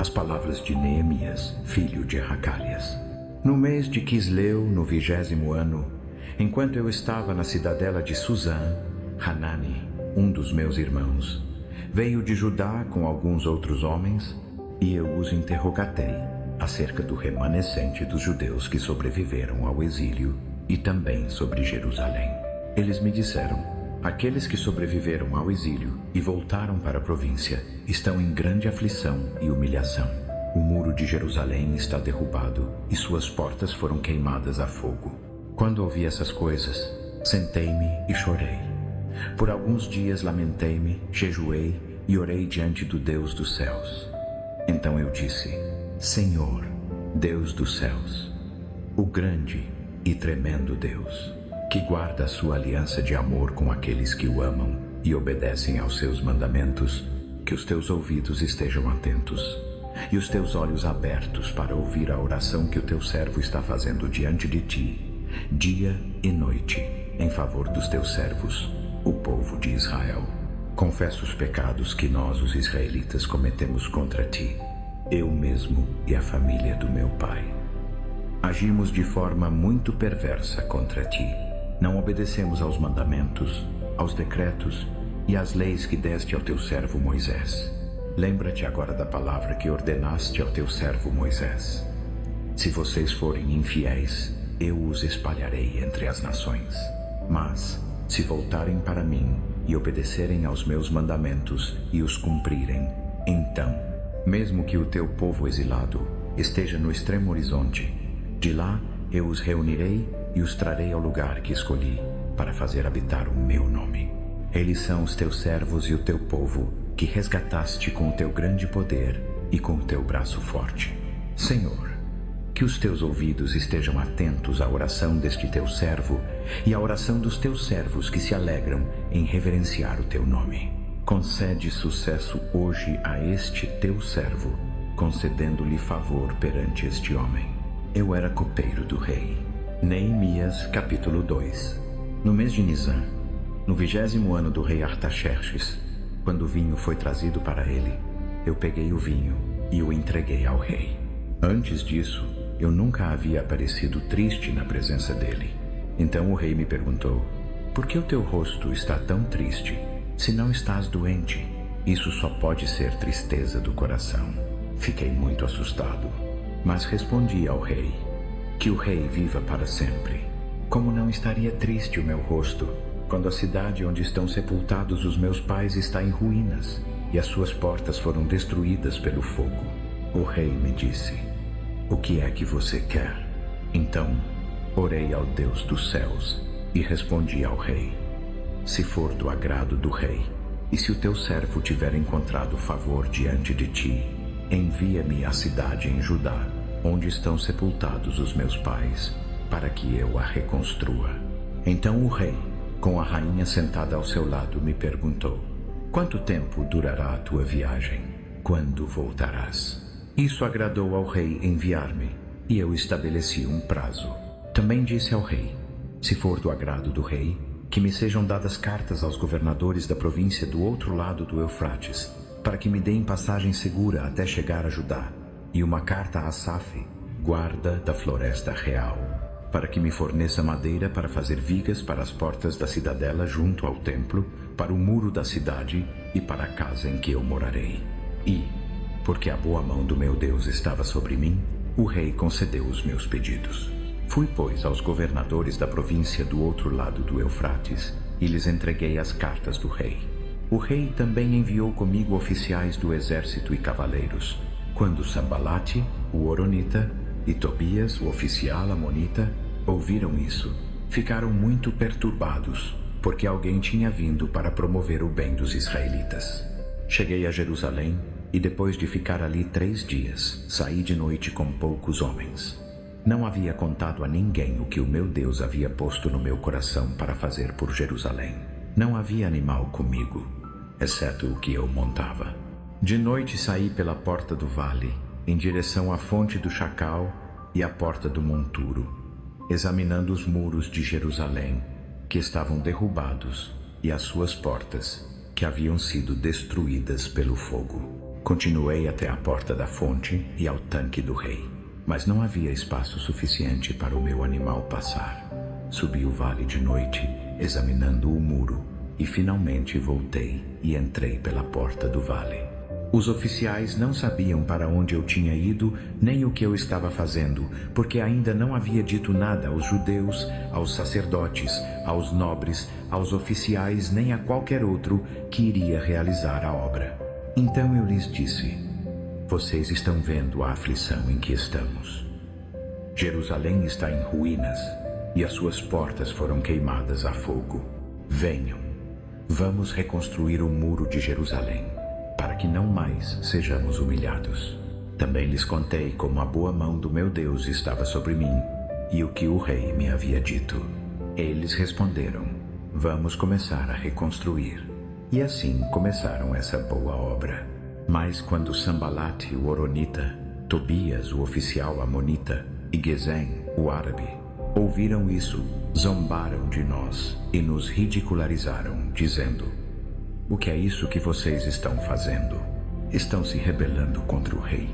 as palavras de Neemias, filho de Hacalias. No mês de Quisleu, no 20º ano, enquanto eu estava na cidadela de Suzã, Hanani, um dos meus irmãos, veio de Judá com alguns outros homens, e eu os interrogatei acerca do remanescente dos judeus que sobreviveram ao exílio e também sobre Jerusalém. Eles me disseram: aqueles que sobreviveram ao exílio e voltaram para a província estão em grande aflição e humilhação. O muro de Jerusalém está derrubado e suas portas foram queimadas a fogo. Quando ouvi essas coisas, sentei-me e chorei. Por alguns dias lamentei-me, jejuei e orei diante do Deus dos céus. Então eu disse: Senhor, Deus dos céus, o grande e tremendo Deus, que guarda a sua aliança de amor com aqueles que o amam e obedecem aos seus mandamentos, que os teus ouvidos estejam atentos e os teus olhos abertos para ouvir a oração que o teu servo está fazendo diante de ti, dia e noite, em favor dos teus servos, o povo de Israel. Confesso os pecados que nós, os israelitas, cometemos contra ti, eu mesmo e a família do meu pai. Agimos de forma muito perversa contra ti. Não obedecemos aos mandamentos, aos decretos e às leis que deste ao teu servo Moisés. Lembra-te agora da palavra que ordenaste ao teu servo Moisés. Se vocês forem infiéis, eu os espalharei entre as nações. Mas, se voltarem para mim e obedecerem aos meus mandamentos e os cumprirem, então, mesmo que o teu povo exilado esteja no extremo horizonte, de lá eu os reunirei e os trarei ao lugar que escolhi para fazer habitar o meu nome. Eles são os teus servos e o teu povo, que resgataste com o teu grande poder e com o teu braço forte. Senhor, que os teus ouvidos estejam atentos à oração deste teu servo e à oração dos teus servos que se alegram em reverenciar o teu nome. Concede sucesso hoje a este teu servo, concedendo-lhe favor perante este homem. Eu era copeiro do rei. Neemias, capítulo 2. No mês de Nisan, no 20º ano do rei Artaxerxes, quando o vinho foi trazido para ele, eu peguei o vinho e o entreguei ao rei. Antes disso, eu nunca havia aparecido triste na presença dele. Então o rei me perguntou: por que o teu rosto está tão triste, se não estás doente? Isso só pode ser tristeza do coração. Fiquei muito assustado, mas respondi ao rei: que o rei viva para sempre. Como não estaria triste o meu rosto, quando a cidade onde estão sepultados os meus pais está em ruínas e as suas portas foram destruídas pelo fogo? O rei me disse: o que é que você quer? Então, orei ao Deus dos céus e respondi ao rei: se for do agrado do rei, e se o teu servo tiver encontrado favor diante de ti, envia-me à cidade em Judá, onde estão sepultados os meus pais, para que eu a reconstrua. Então o rei, com a rainha sentada ao seu lado, me perguntou: quanto tempo durará a tua viagem? Quando voltarás? Isso agradou ao rei enviar-me, e eu estabeleci um prazo. Também disse ao rei: se for do agrado do rei, que me sejam dadas cartas aos governadores da província do outro lado do Eufrates, para que me deem passagem segura até chegar a Judá, e uma carta a Asaf, guarda da floresta real, para que me forneça madeira para fazer vigas para as portas da cidadela junto ao templo, para o muro da cidade e para a casa em que eu morarei. E, porque a boa mão do meu Deus estava sobre mim, o rei concedeu os meus pedidos. Fui, pois, aos governadores da província do outro lado do Eufrates e lhes entreguei as cartas do rei. O rei também enviou comigo oficiais do exército e cavaleiros. Quando Sambalate, o Horonita, e Tobias, o oficial amonita, ouviram isso, ficaram muito perturbados, porque alguém tinha vindo para promover o bem dos israelitas. Cheguei a Jerusalém e, depois de ficar ali 3 dias, saí de noite com poucos homens. Não havia contado a ninguém o que o meu Deus havia posto no meu coração para fazer por Jerusalém. Não havia animal comigo, exceto o que eu montava. De noite saí pela porta do vale, em direção à fonte do Chacal e à porta do monturo, examinando os muros de Jerusalém, que estavam derrubados, e as suas portas, que haviam sido destruídas pelo fogo. Continuei até a porta da fonte e ao tanque do rei, mas não havia espaço suficiente para o meu animal passar. Subi o vale de noite, examinando o muro, e finalmente voltei e entrei pela porta do vale. Os oficiais não sabiam para onde eu tinha ido, nem o que eu estava fazendo, porque ainda não havia dito nada aos judeus, aos sacerdotes, aos nobres, aos oficiais, nem a qualquer outro que iria realizar a obra. Então eu lhes disse: vocês estão vendo a aflição em que estamos. Jerusalém está em ruínas, e as suas portas foram queimadas a fogo. Venham, vamos reconstruir o muro de Jerusalém, para que não mais sejamos humilhados. Também lhes contei como a boa mão do meu Deus estava sobre mim, e o que o rei me havia dito. Eles responderam: vamos começar a reconstruir. E assim começaram essa boa obra. Mas quando Sambalate, o Horonita, Tobias, o oficial amonita, e Gesem, o árabe, ouviram isso, zombaram de nós e nos ridicularizaram, dizendo: o que é isso que vocês estão fazendo? Estão se rebelando contra o rei.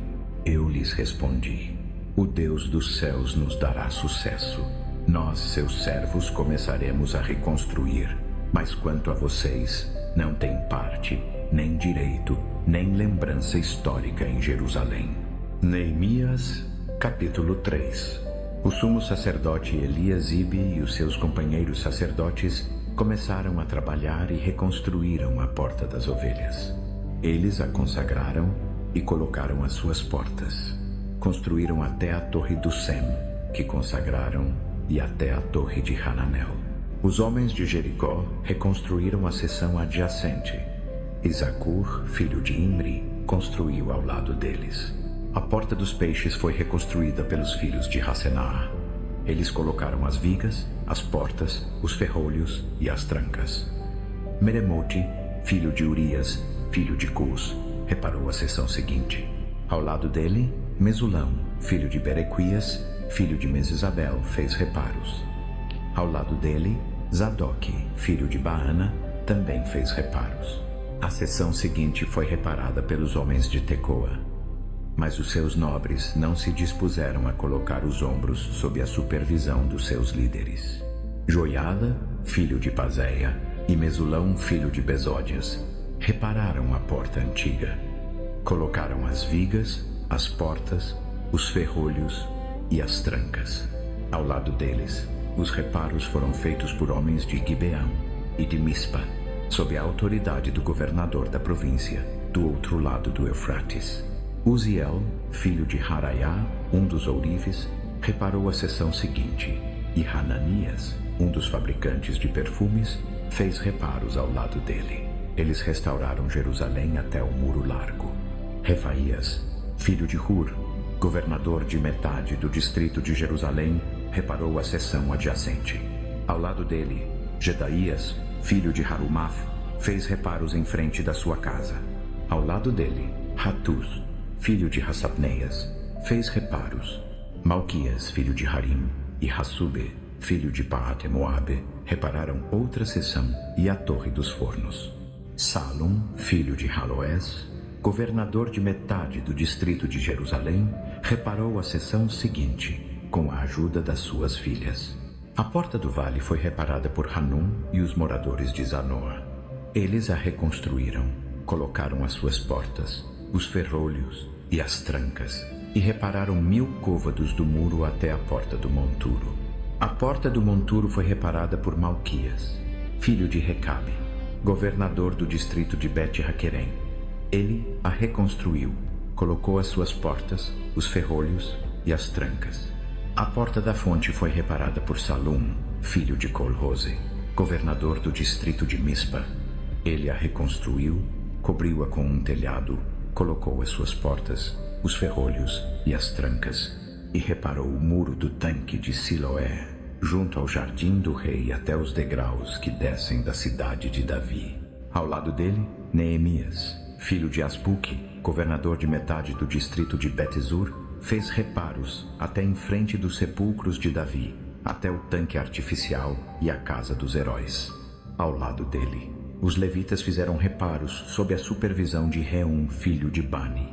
Eu lhes respondi: o Deus dos céus nos dará sucesso. Nós, seus servos, começaremos a reconstruir. Mas quanto a vocês, não têm parte, nem direito, nem lembrança histórica em Jerusalém. Neemias, capítulo 3. O sumo sacerdote Eliasibe e os seus companheiros sacerdotes começaram a trabalhar e reconstruíram a Porta das Ovelhas. Eles a consagraram e colocaram as suas portas. Construíram até a Torre do Sem, que consagraram, e até a Torre de Hananel. Os homens de Jericó reconstruíram a seção adjacente. Isakur, filho de Imri, construiu ao lado deles. A Porta dos Peixes foi reconstruída pelos filhos de Hassenaá. Eles colocaram as vigas, as portas, os ferrolhos e as trancas. Meremote, filho de Urias, filho de Cus, reparou a seção seguinte. Ao lado dele, Mesulão, filho de Berequias, filho de Mesesabel, fez reparos. Ao lado dele, Zadok, filho de Baana, também fez reparos. A seção seguinte foi reparada pelos homens de Tecoa. Mas os seus nobres não se dispuseram a colocar os ombros sob a supervisão dos seus líderes. Joiada, filho de Pazéia, e Mesulão, filho de Besódias, repararam a porta antiga. Colocaram as vigas, as portas, os ferrolhos e as trancas. Ao lado deles, os reparos foram feitos por homens de Gibeão e de Mispa, sob a autoridade do governador da província, do outro lado do Eufrates. Uziel, filho de Haraiá, um dos ourives, reparou a seção seguinte, e Hananias, um dos fabricantes de perfumes, fez reparos ao lado dele. Eles restauraram Jerusalém até o muro largo. Refaías, filho de Hur, governador de metade do distrito de Jerusalém, reparou a seção adjacente. Ao lado dele, Gedaías, filho de Harumaf, fez reparos em frente da sua casa. Ao lado dele, Hatus, filho de Hassapneias, fez reparos. Malquias, filho de Harim, e Hassube, filho de Paate-Moabe, repararam outra seção e a Torre dos Fornos. Salum, filho de Haloés, governador de metade do distrito de Jerusalém, reparou a seção seguinte, com a ajuda das suas filhas. A Porta do Vale foi reparada por Hanum e os moradores de Zanoa. Eles a reconstruíram, colocaram as suas portas, os ferrolhos e as trancas, e repararam 1000 côvados do muro até a Porta do Monturo. A Porta do Monturo foi reparada por Malquias, filho de Recabe, governador do distrito de Bet-Raquerem. Ele a reconstruiu, colocou as suas portas, os ferrolhos e as trancas. A Porta da Fonte foi reparada por Salum, filho de Colhose, governador do distrito de Mispa. Ele a reconstruiu, cobriu-a com um telhado, colocou as suas portas, os ferrolhos e as trancas, e reparou o muro do tanque de Siloé, junto ao jardim do rei até os degraus que descem da cidade de Davi. Ao lado dele, Neemias, filho de Asbuque, governador de metade do distrito de Bet-Zur, fez reparos até em frente dos sepulcros de Davi, até o tanque artificial e a casa dos heróis. Ao lado dele, os levitas fizeram reparos sob a supervisão de Reum, filho de Bani.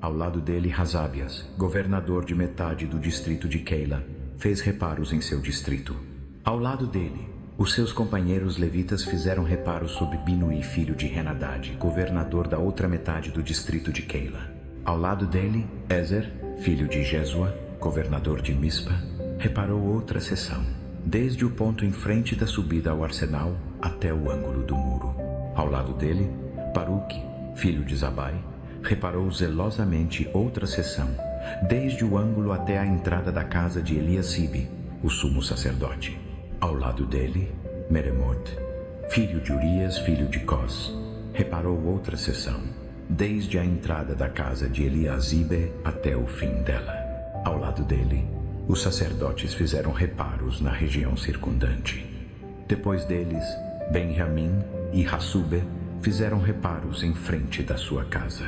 Ao lado dele, Razabias, governador de metade do distrito de Keila, fez reparos em seu distrito. Ao lado dele, os seus companheiros levitas fizeram reparos sob Binui, filho de Henadad, governador da outra metade do distrito de Keila. Ao lado dele, Ezer, filho de Jesua, governador de Mispa, reparou outra seção, desde o ponto em frente da subida ao arsenal até o ângulo do muro. Ao lado dele, Baruque, filho de Zabai, reparou zelosamente outra seção, desde o ângulo até a entrada da casa de Eliasibe, o sumo sacerdote. Ao lado dele, Meremote, filho de Urias, filho de Cós, reparou outra seção, desde a entrada da casa de Eliasibe até o fim dela. Ao lado dele, os sacerdotes fizeram reparos na região circundante. Depois deles, Benjamim e Hassube fizeram reparos em frente da sua casa.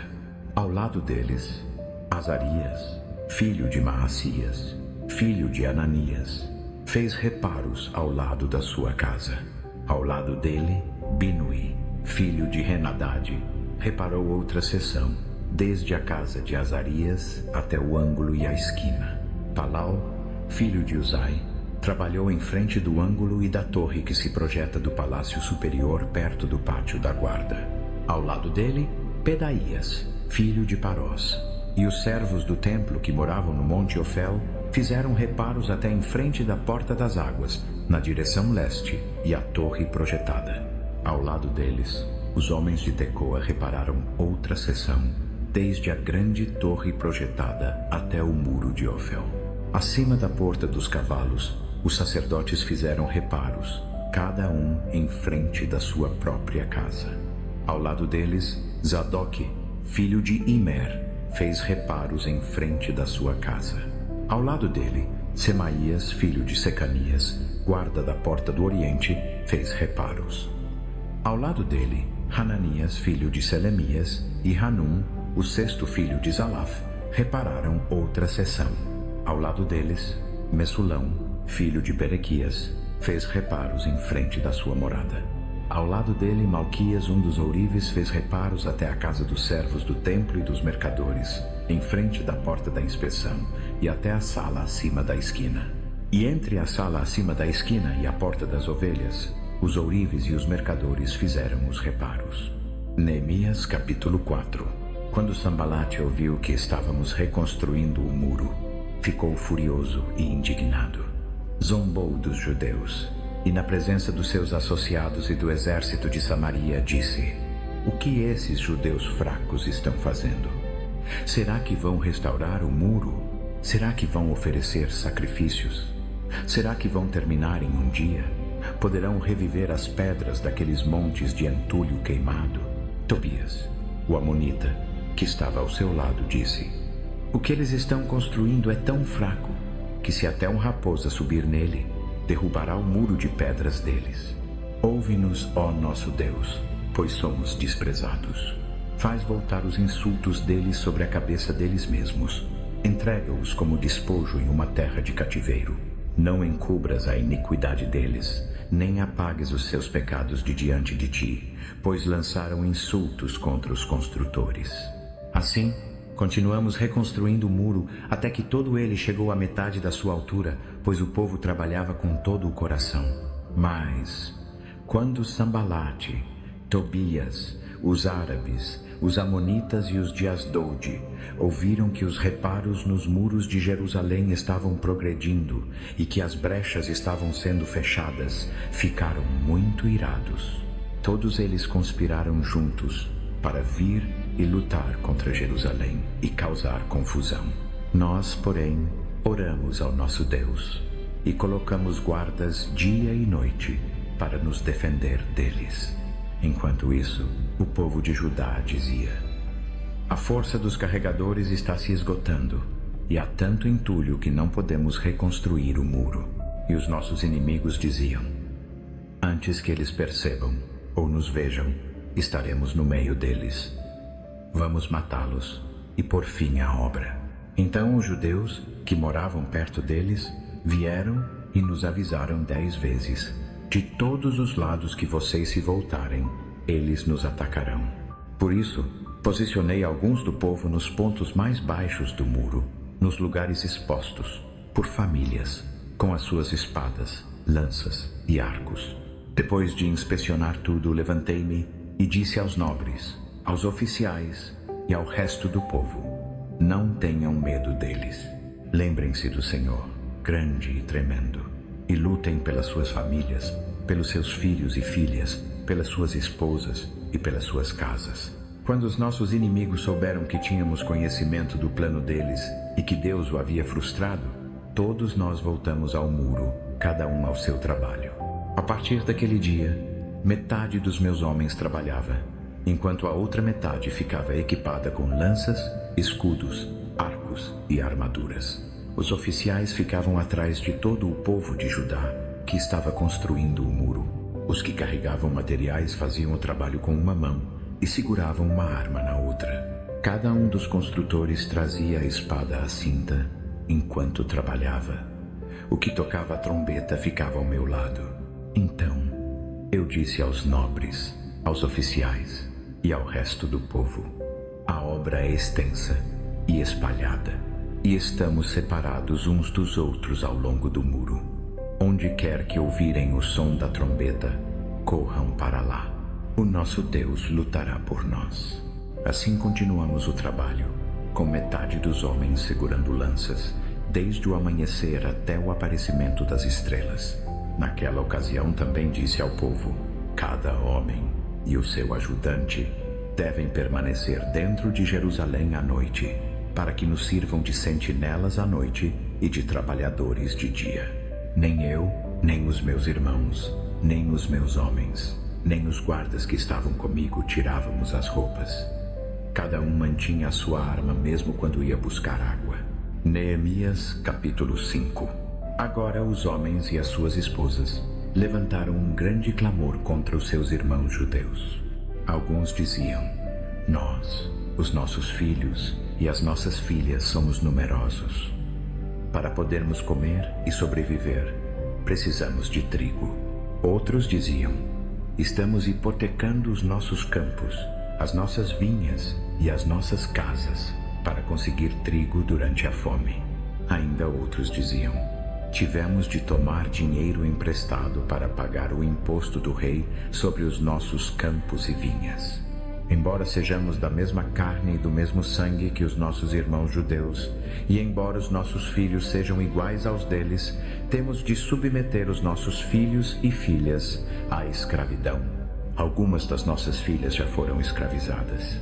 Ao lado deles, Azarias, filho de Maacias, filho de Ananias, fez reparos ao lado da sua casa. Ao lado dele, Binui, filho de Henadad, reparou outra seção, desde a casa de Azarias até o ângulo e a esquina. Palau, filho de Uzai, trabalhou em frente do ângulo e da torre que se projeta do palácio superior perto do pátio da guarda. Ao lado dele, Pedaías, filho de Parós, e os servos do templo que moravam no Monte Ofel fizeram reparos até em frente da Porta das Águas, na direção leste, e a torre projetada. Ao lado deles, os homens de Tecoa repararam outra seção, desde a grande torre projetada até o muro de Ofel. Acima da Porta dos Cavalos, os sacerdotes fizeram reparos, cada um em frente da sua própria casa. Ao lado deles, Zadok, filho de Imer, fez reparos em frente da sua casa. Ao lado dele, Semaías, filho de Secanias, guarda da Porta do Oriente, fez reparos. Ao lado dele, Hananias, filho de Selemias, e Hanum, o sexto filho de Zalaf, repararam outra seção. Ao lado deles, Messulão, filho de Berequias, fez reparos em frente da sua morada. Ao lado dele, Malquias, um dos ourives, fez reparos até a casa dos servos do templo e dos mercadores, em frente da porta da inspeção, e até a sala acima da esquina. E entre a sala acima da esquina e a porta das ovelhas, os ourives e os mercadores fizeram os reparos. Neemias capítulo 4. Quando Sambalate ouviu que estávamos reconstruindo o muro, ficou furioso e indignado. Zombou dos judeus, e na presença dos seus associados e do exército de Samaria disse: "O que esses judeus fracos estão fazendo? Será que vão restaurar o muro? Será que vão oferecer sacrifícios? Será que vão terminar em um dia? Poderão reviver as pedras daqueles montes de entulho queimado?" Tobias, o amonita, que estava ao seu lado, disse: "O que eles estão construindo é tão fraco que, se até um raposa subir nele, derrubará o muro de pedras deles. Ouve-nos, ó nosso Deus, pois somos desprezados. Faz voltar os insultos deles sobre a cabeça deles mesmos. Entrega-os como despojo em uma terra de cativeiro. Não encubras a iniquidade deles, nem apagues os seus pecados de diante de ti, pois lançaram insultos contra os construtores." Assim, continuamos reconstruindo o muro até que todo ele chegou à metade da sua altura, pois o povo trabalhava com todo o coração. Mas, quando Sambalate, Tobias, os árabes, os amonitas e os de Asdod ouviram que os reparos nos muros de Jerusalém estavam progredindo e que as brechas estavam sendo fechadas, ficaram muito irados. Todos eles conspiraram juntos para vir e lutar contra Jerusalém e causar confusão. Nós, porém, oramos ao nosso Deus e colocamos guardas dia e noite para nos defender deles. Enquanto isso, o povo de Judá dizia: "A força dos carregadores está se esgotando, e há tanto entulho que não podemos reconstruir o muro." E os nossos inimigos diziam: "Antes que eles percebam ou nos vejam, estaremos no meio deles. Vamos matá-los e pôr fim à obra." Então os judeus, que moravam perto deles, vieram e nos avisaram 10 vezes: "De todos os lados que vocês se voltarem, eles nos atacarão. Por isso, posicionei alguns do povo nos pontos mais baixos do muro, nos lugares expostos, por famílias, com as suas espadas, lanças e arcos. Depois de inspecionar tudo, levantei-me e disse aos nobres, aos oficiais e ao resto do povo: não tenham medo deles. Lembrem-se do Senhor, grande e tremendo, e lutem pelas suas famílias, pelos seus filhos e filhas, pelas suas esposas e pelas suas casas. Quando os nossos inimigos souberam que tínhamos conhecimento do plano deles e que Deus o havia frustrado, todos nós voltamos ao muro, cada um ao seu trabalho. A partir daquele dia, metade dos meus homens trabalhava, enquanto a outra metade ficava equipada com lanças, escudos, arcos e armaduras. Os oficiais ficavam atrás de todo o povo de Judá, que estava construindo o muro. Os que carregavam materiais faziam o trabalho com uma mão e seguravam uma arma na outra. Cada um dos construtores trazia a espada à cinta enquanto trabalhava. O que tocava a trombeta ficava ao meu lado. Então, eu disse aos nobres, aos oficiais e ao resto do povo: a obra é extensa e espalhada, e estamos separados uns dos outros ao longo do muro. Onde quer que ouvirem o som da trombeta, corram para lá. O nosso Deus lutará por nós. Assim continuamos o trabalho, com metade dos homens segurando lanças, desde o amanhecer até o aparecimento das estrelas. Naquela ocasião também disse ao povo: cada homem e o seu ajudante devem permanecer dentro de Jerusalém à noite, para que nos sirvam de sentinelas à noite e de trabalhadores de dia. Nem eu, nem os meus irmãos, nem os meus homens, nem os guardas que estavam comigo tirávamos as roupas. Cada um mantinha a sua arma mesmo quando ia buscar água. Neemias, capítulo 5. Agora os homens e as suas esposas levantaram um grande clamor contra os seus irmãos judeus. Alguns diziam: nós, os nossos filhos e as nossas filhas somos numerosos. Para podermos comer e sobreviver, precisamos de trigo. Outros diziam: estamos hipotecando os nossos campos, as nossas vinhas e as nossas casas para conseguir trigo durante a fome. Ainda outros diziam: tivemos de tomar dinheiro emprestado para pagar o imposto do rei sobre os nossos campos e vinhas. Embora sejamos da mesma carne e do mesmo sangue que os nossos irmãos judeus, e embora os nossos filhos sejam iguais aos deles, temos de submeter os nossos filhos e filhas à escravidão. Algumas das nossas filhas já foram escravizadas,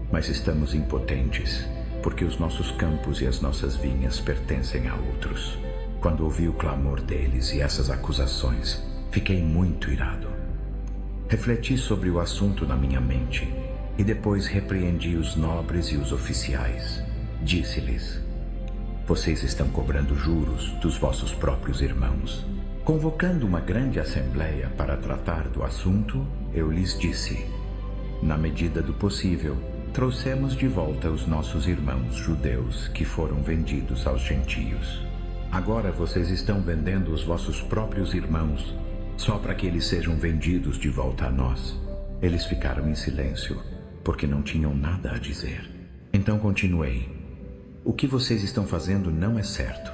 mas estamos impotentes, porque os nossos campos e as nossas vinhas pertencem a outros. Quando ouvi o clamor deles e essas acusações, fiquei muito irado. Refleti sobre o assunto na minha mente e depois repreendi os nobres e os oficiais. Disse-lhes: vocês estão cobrando juros dos vossos próprios irmãos. Convocando uma grande assembleia para tratar do assunto, eu lhes disse: na medida do possível, trouxemos de volta os nossos irmãos judeus que foram vendidos aos gentios. Agora vocês estão vendendo os vossos próprios irmãos só para que eles sejam vendidos de volta a nós. Eles ficaram em silêncio, porque não tinham nada a dizer. Então continuei: o que vocês estão fazendo não é certo.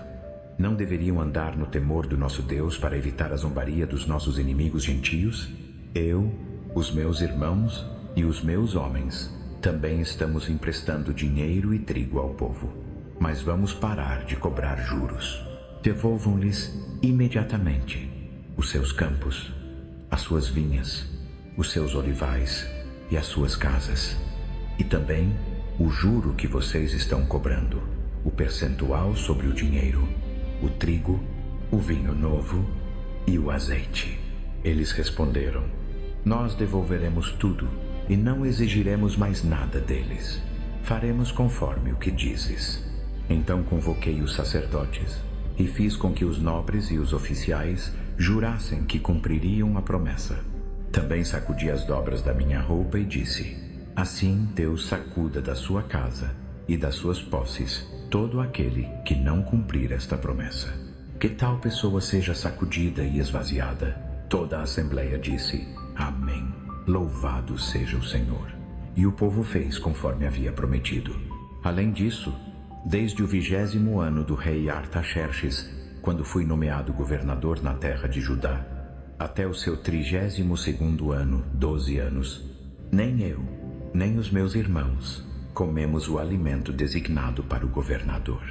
Não deveriam andar no temor do nosso Deus para evitar a zombaria dos nossos inimigos gentios? Eu, os meus irmãos e os meus homens também estamos emprestando dinheiro e trigo ao povo. Mas vamos parar de cobrar juros. Devolvam-lhes imediatamente os seus campos, as suas vinhas, os seus olivais e as suas casas, e também o juro que vocês estão cobrando, o percentual sobre o dinheiro, o trigo, o vinho novo e o azeite. Eles responderam: nós devolveremos tudo e não exigiremos mais nada deles. Faremos conforme o que dizes. Então convoquei os sacerdotes e fiz com que os nobres e os oficiais jurassem que cumpririam a promessa. Também sacudi as dobras da minha roupa e disse: assim Deus sacuda da sua casa e das suas posses todo aquele que não cumprir esta promessa. Que tal pessoa seja sacudida e esvaziada. Toda a assembleia disse: amém. Louvado seja o Senhor. E o povo fez conforme havia prometido. Além disso, desde o 20º ano do rei Artaxerxes, quando fui nomeado governador na terra de Judá, até o seu 32º ano, 12 anos, nem eu, nem os meus irmãos, comemos o alimento designado para o governador.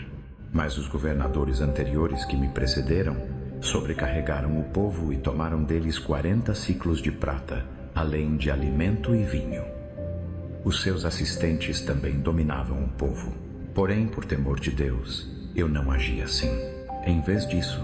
Mas os governadores anteriores que me precederam sobrecarregaram o povo e tomaram deles 40 ciclos de prata, além de alimento e vinho. Os seus assistentes também dominavam o povo. Porém, por temor de Deus, eu não agi assim. Em vez disso,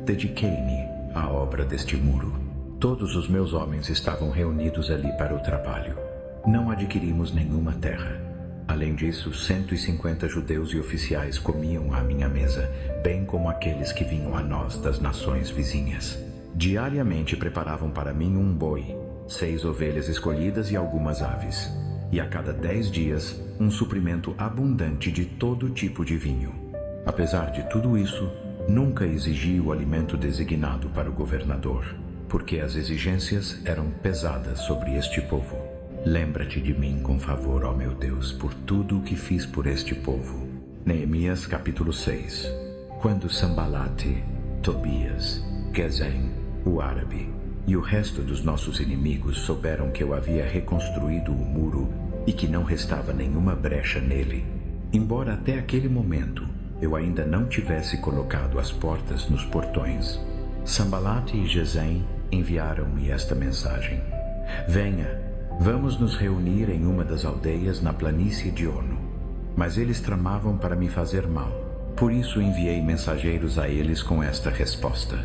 dediquei-me à obra deste muro. Todos os meus homens estavam reunidos ali para o trabalho. Não adquirimos nenhuma terra. Além disso, 150 judeus e oficiais comiam à minha mesa, bem como aqueles que vinham a nós das nações vizinhas. Diariamente preparavam para mim um boi, 6 ovelhas escolhidas e algumas aves. E a cada 10 dias, um suprimento abundante de todo tipo de vinho. Apesar de tudo isso, nunca exigi o alimento designado para o governador, porque as exigências eram pesadas sobre este povo. Lembra-te de mim com favor, ó meu Deus, por tudo o que fiz por este povo. Neemias capítulo 6. Quando Sambalate, Tobias, Gesem, o árabe, e o resto dos nossos inimigos souberam que eu havia reconstruído o muro e que não restava nenhuma brecha nele, embora até aquele momento eu ainda não tivesse colocado as portas nos portões, Sambalate e Gesem enviaram-me esta mensagem: venha, vamos nos reunir em uma das aldeias na planície de Ono. Mas eles tramavam para me fazer mal, por isso enviei mensageiros a eles com esta resposta: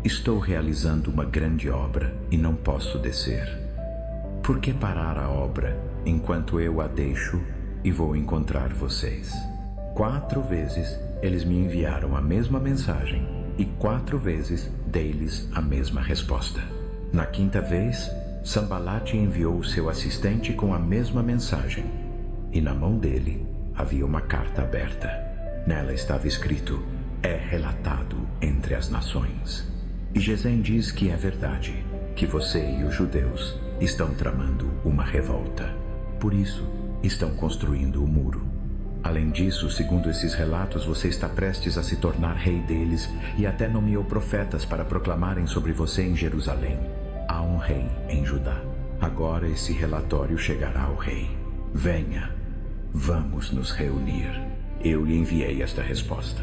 estou realizando uma grande obra e não posso descer. Por que parar a obra enquanto eu a deixo e vou encontrar vocês? 4 vezes eles me enviaram a mesma mensagem e 4 vezes dei-lhes a mesma resposta. Na 5ª vez, Sambalate enviou seu assistente com a mesma mensagem, e na mão dele havia uma carta aberta. Nela estava escrito: é relatado entre as nações. E Gesem diz que é verdade, que você e os judeus estão tramando uma revolta. Por isso, estão construindo o muro. Além disso, segundo esses relatos, você está prestes a se tornar rei deles e até nomeou profetas para proclamarem sobre você em Jerusalém: há um rei em Judá. Agora esse relatório chegará ao rei. Venha, vamos nos reunir. Eu lhe enviei esta resposta.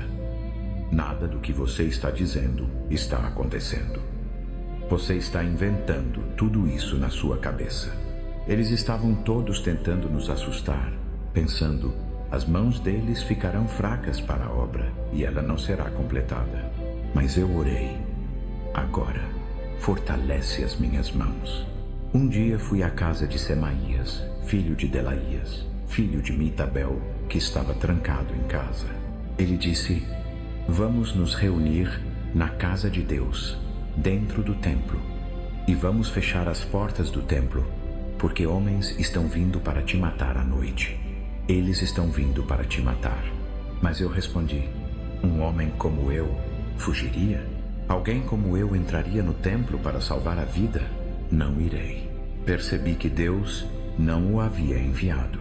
Nada do que você está dizendo está acontecendo. Você está inventando tudo isso na sua cabeça. Eles estavam todos tentando nos assustar, pensando: as mãos deles ficarão fracas para a obra e ela não será completada. Mas eu orei: agora, fortalece as minhas mãos. Um dia fui à casa de Semaías, filho de Delaías, filho de Mitabel, que estava trancado em casa. Ele disse: vamos nos reunir na casa de Deus, dentro do templo, e vamos fechar as portas do templo, porque homens estão vindo para te matar à noite. Eles estão vindo para te matar. Mas eu respondi: um homem como eu fugiria? Alguém como eu entraria no templo para salvar a vida? Não irei. Percebi que Deus não o havia enviado,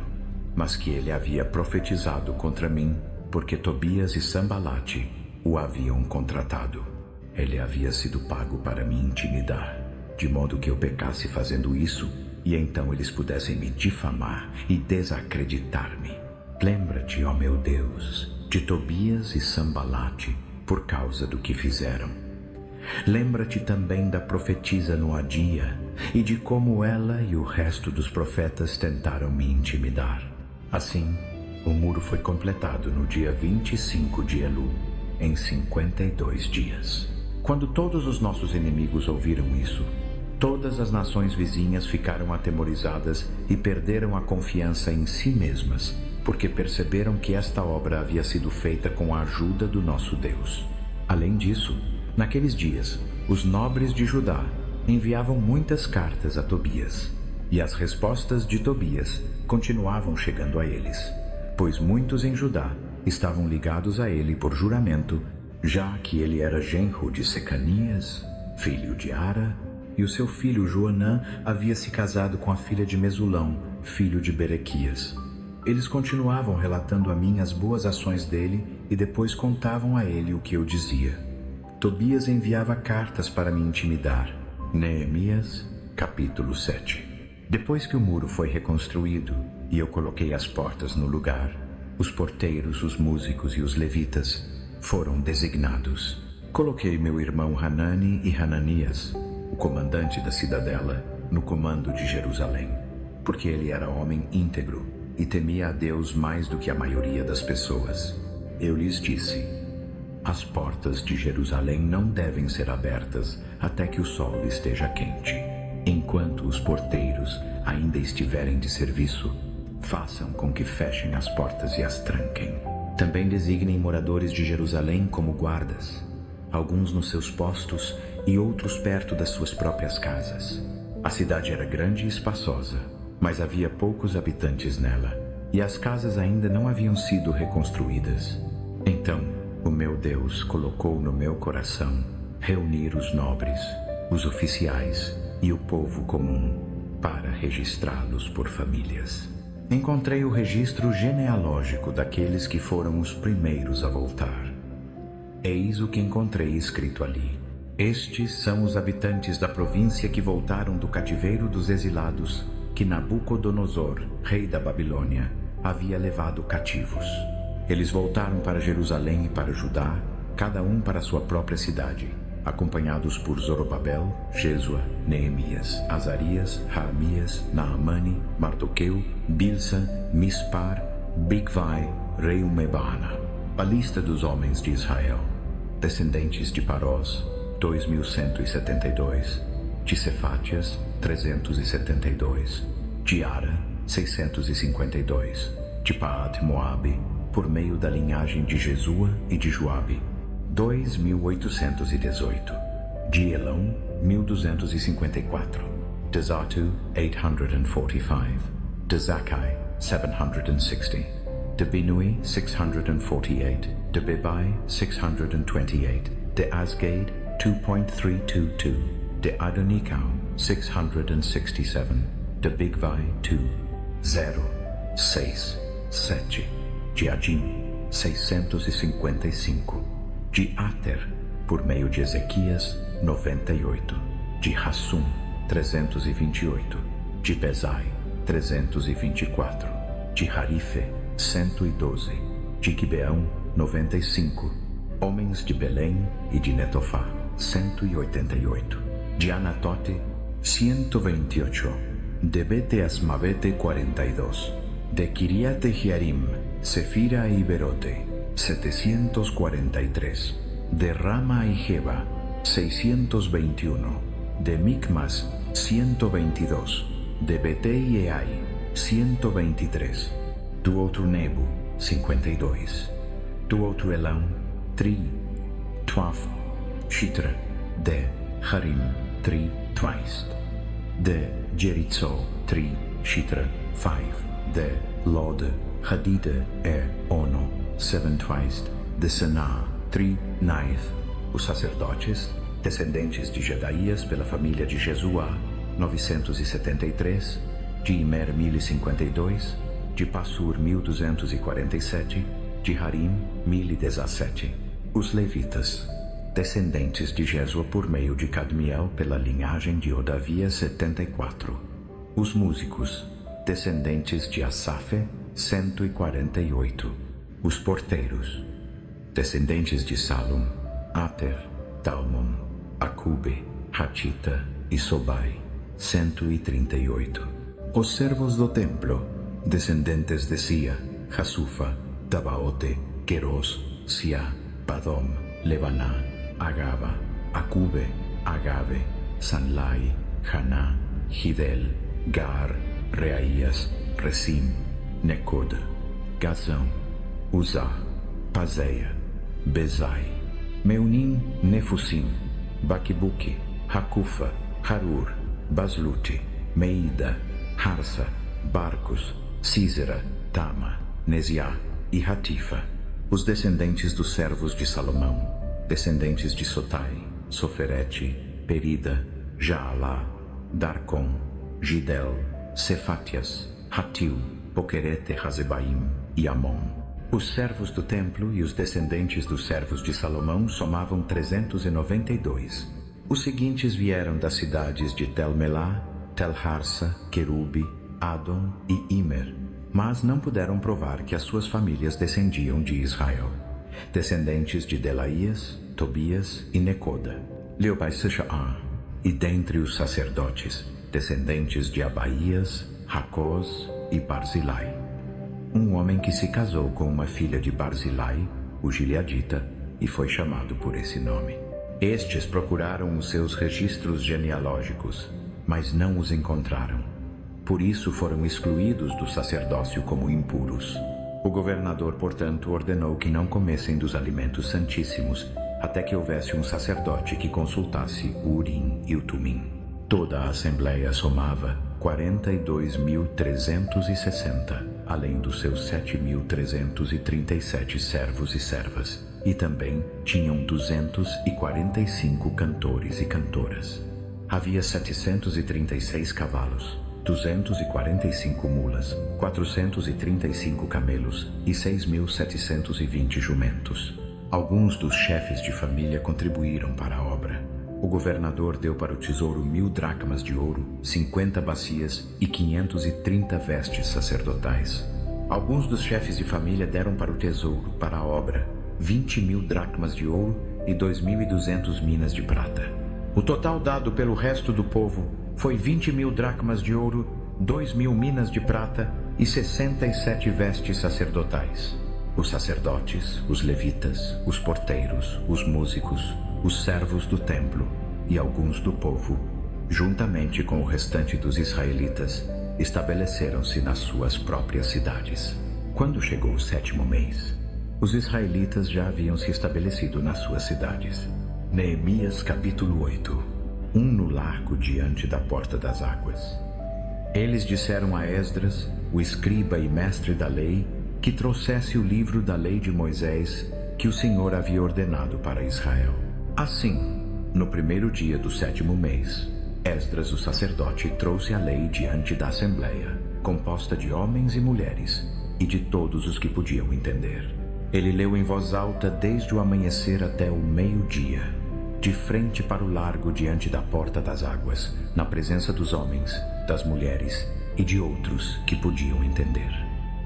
mas que ele havia profetizado contra mim, porque Tobias e Sambalate o haviam contratado. Ele havia sido pago para me intimidar, de modo que eu pecasse fazendo isso, e então eles pudessem me difamar e desacreditar-me. Lembra-te, ó meu Deus, de Tobias e Sambalate por causa do que fizeram. Lembra-te também da profetisa Noadia e de como ela e o resto dos profetas tentaram me intimidar. Assim, o muro foi completado no dia 25 de Elu, em 52 dias. Quando todos os nossos inimigos ouviram isso, todas as nações vizinhas ficaram atemorizadas e perderam a confiança em si mesmas, porque perceberam que esta obra havia sido feita com a ajuda do nosso Deus. Além disso, naqueles dias, os nobres de Judá enviavam muitas cartas a Tobias, e as respostas de Tobias continuavam chegando a eles, pois muitos em Judá estavam ligados a ele por juramento, já que ele era genro de Secanias, filho de Ara, e o seu filho Joanã havia se casado com a filha de Mesulão, filho de Berequias. Eles continuavam relatando a mim as boas ações dele e depois contavam a ele o que eu dizia. Tobias enviava cartas para me intimidar. Neemias, capítulo 7. Depois que o muro foi reconstruído e eu coloquei as portas no lugar, os porteiros, os músicos e os levitas foram designados. Coloquei meu irmão Hanani e Hananias, o comandante da cidadela, no comando de Jerusalém, porque ele era homem íntegro e temia a Deus mais do que a maioria das pessoas. Eu lhes disse: as portas de Jerusalém não devem ser abertas até que o sol esteja quente. Enquanto os porteiros ainda estiverem de serviço, façam com que fechem as portas e as tranquem. Também designem moradores de Jerusalém como guardas, alguns nos seus postos e outros perto das suas próprias casas. A cidade era grande e espaçosa, mas havia poucos habitantes nela, e as casas ainda não haviam sido reconstruídas. Então, o meu Deus colocou no meu coração reunir os nobres, os oficiais e o povo comum para registrá-los por famílias. Encontrei o registro genealógico daqueles que foram os primeiros a voltar. Eis o que encontrei escrito ali. Estes são os habitantes da província que voltaram do cativeiro dos exilados que Nabucodonosor, rei da Babilônia, havia levado cativos. Eles voltaram para Jerusalém e para Judá, cada um para sua própria cidade, acompanhados por Zorobabel, Jesua, Neemias, Azarias, Raamias, Naamani, Mardoqueu, Bilsa, Mispar, Bigvai, Reumebana. A lista dos homens de Israel: descendentes de Parós, 2.172, de Cefátias, 372, de Ara, 652, de Paat Moabe, por meio da linhagem de Jesua e de Joabe, 2.818, de Elão, 1.254, de Zatu, 845, de Zakai, 760, de Binui, 648, de Bebai, 628, de Asgade, 2.322, de Adonikau, 667, de Bigvai, 2, 0, 6, 7, de Adim, 655, de Ater, por meio de Ezequias, 98, de Hassum, 328, de Bezai, 324, de Harife, 112, de Gibeão, 95, homens de Belém e de Netofá, 188, de Anatote, 128, de Bete Asmavete, 42, de Kiriate Jearim, Sefira y Berote, 743, de Rama y Jeba, 621, de Micmas, 122, de Bete y Eai, 123, do outro Nebo, 52, do outro Elão, Tri, Tuaf, Shitra, de Harim, Tri, Twaist, de Jericho, Tri, Shitra, 5, de Lod, Hadida e Ono, 7 twice, de Sanaa, 3 ninth, os sacerdotes, descendentes de Jedaías pela família de Jesua, 973, de Imer 1052, de Passur 1247, de Harim 1017. Os levitas, descendentes de Jesua por meio de Cadmiel pela linhagem de Odavias, 74. Os músicos, descendentes de Asafe, 148. Os porteiros, descendentes de Salum, Ater, Talmon, Acube, Hatita e Sobai, 138. Os servos do templo, descendentes de Sia, Hasufa, Tabaote, Queros, Sia, Padom, Lebaná, Agaba, Acube, Agave, Sanlai, Haná, Gidel, Gar, Reaías, Resim, Necod, Gazão, Uzá, Pazeia, Bezai, Meunim, Nefusim, Baquibuque, Hakufa, Harur, Baslute, Meida, Harsa, Barcos, Císera, Tama, Nesiá e Hatifa. Os descendentes dos servos de Salomão, descendentes de Sotai, Soferete, Perida, Jaalá, Darcon, Gidel, Cefatias, Hatil, Poquerete Hazebaim e Amon. Os servos do templo e os descendentes dos servos de Salomão somavam 392. Os seguintes vieram das cidades de Tel-Melá, Tel-Harsa, Querube, Adon e Imer, mas não puderam provar que as suas famílias descendiam de Israel. Descendentes de Delaías, Tobias e Necoda, Leobai-Sesha'á, e dentre os sacerdotes, descendentes de Abaías, Racós e Barzilai. Um homem que se casou com uma filha de Barzilai, o Gileadita, e foi chamado por esse nome. Estes procuraram os seus registros genealógicos, mas não os encontraram. Por isso foram excluídos do sacerdócio como impuros. O governador, portanto, ordenou que não comessem dos alimentos santíssimos, até que houvesse um sacerdote que consultasse o Urim e o Tumim. Toda a assembleia somava 42.360, além dos seus 7.337 servos e servas, e também tinham 245 cantores e cantoras. Havia 736 cavalos, 245 mulas, 435 camelos e 6.720 jumentos. Alguns dos chefes de família contribuíram para a obra. O governador deu para o tesouro 1.000 dracmas de ouro, 50 bacias e 530 vestes sacerdotais. Alguns dos chefes de família deram para o tesouro, para a obra, 20.000 dracmas de ouro e 2.200 minas de prata. O total dado pelo resto do povo foi 20.000 dracmas de ouro, 2.000 minas de prata e 67 vestes sacerdotais. Os sacerdotes, os levitas, os porteiros, os músicos, os servos do templo e alguns do povo, juntamente com o restante dos israelitas, estabeleceram-se nas suas próprias cidades. Quando chegou o 7º mês, os israelitas já haviam se estabelecido nas suas cidades. Neemias capítulo 8. No largo diante da porta das águas. Eles disseram a Esdras, o escriba e mestre da lei, que trouxesse o livro da lei de Moisés, que o Senhor havia ordenado para Israel. Assim, no primeiro dia do 7º mês, Esdras, o sacerdote, trouxe a lei diante da assembleia, composta de homens e mulheres, e de todos os que podiam entender. Ele leu em voz alta desde o amanhecer até o meio-dia, de frente para o largo diante da porta das águas, na presença dos homens, das mulheres e de outros que podiam entender.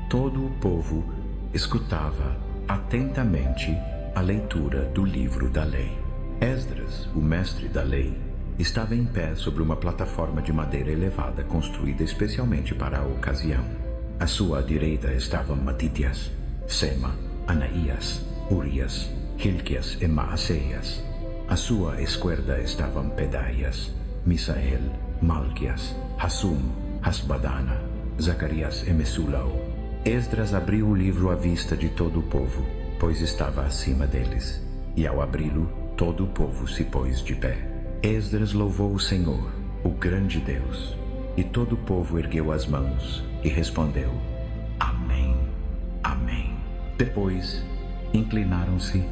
Todo o povo escutava atentamente a leitura do livro da lei. Esdras, o mestre da lei, estava em pé sobre uma plataforma de madeira elevada construída especialmente para a ocasião. À sua direita estavam Matitias, Sema, Anaías, Urias, Hilquias e Maaseias. À sua esquerda estavam Pedaias, Misael, Malquias, Hassum, Hasbadana, Zacarias e Mesulau. Esdras abriu o livro à vista de todo o povo, pois estava acima deles. E ao abri-lo, todo o povo se pôs de pé. Esdras louvou o Senhor, o grande Deus, e todo o povo ergueu as mãos e respondeu: Amém, Amém. Depois, inclinaram-se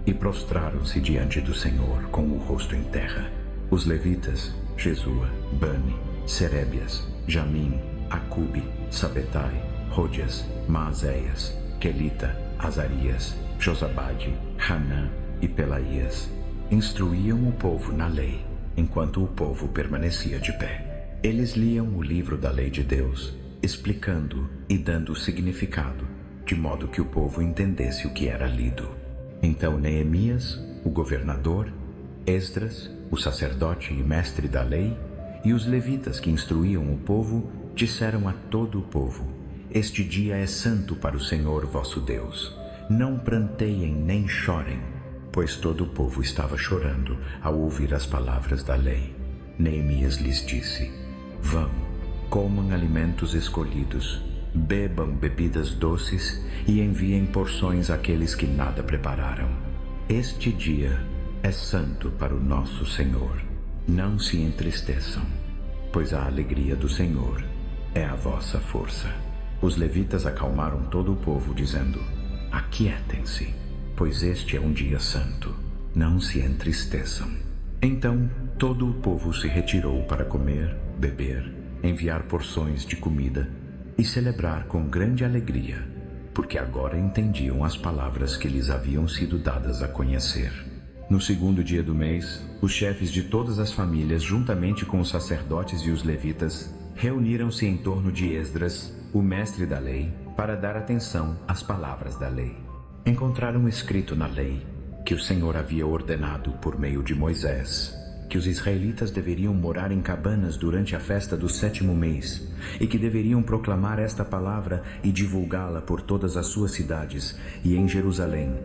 e prostraram-se diante do Senhor com o rosto em terra. Os levitas, Jesua, Bani, Serebias, Jamim, Acube, Sabetai, Rodias, Maazéias, Quelita, Azarias, Josabade, Hanã e Pelaías instruíam o povo na lei, enquanto o povo permanecia de pé. Eles liam o livro da lei de Deus, explicando e dando significado, de modo que o povo entendesse o que era lido. Então Neemias, o governador, Esdras, o sacerdote e mestre da lei, e os levitas que instruíam o povo, disseram a todo o povo: Este dia é santo para o Senhor vosso Deus. Não pranteiem nem chorem, pois todo o povo estava chorando ao ouvir as palavras da lei. Neemias lhes disse: Vão, comam alimentos escolhidos, bebam bebidas doces e enviem porções àqueles que nada prepararam. Este dia é santo para o nosso Senhor. Não se entristeçam, pois a alegria do Senhor é a vossa força. Os levitas acalmaram todo o povo, dizendo: Aquietem-se, pois este é um dia santo. Não se entristeçam. Então Todo o povo se retirou para comer, beber, enviar porções de comida e celebrar com grande alegria, porque agora entendiam as palavras que lhes haviam sido dadas a conhecer. No segundo dia do mês, os chefes de todas as famílias, juntamente com os sacerdotes e os levitas, reuniram-se em torno de Esdras, o mestre da lei, para dar atenção às palavras da lei. Encontraram escrito na lei que o Senhor havia ordenado por meio de Moisés que os israelitas deveriam morar em cabanas durante a festa do 7º mês e que deveriam proclamar esta palavra e divulgá-la por todas as suas cidades e em Jerusalém.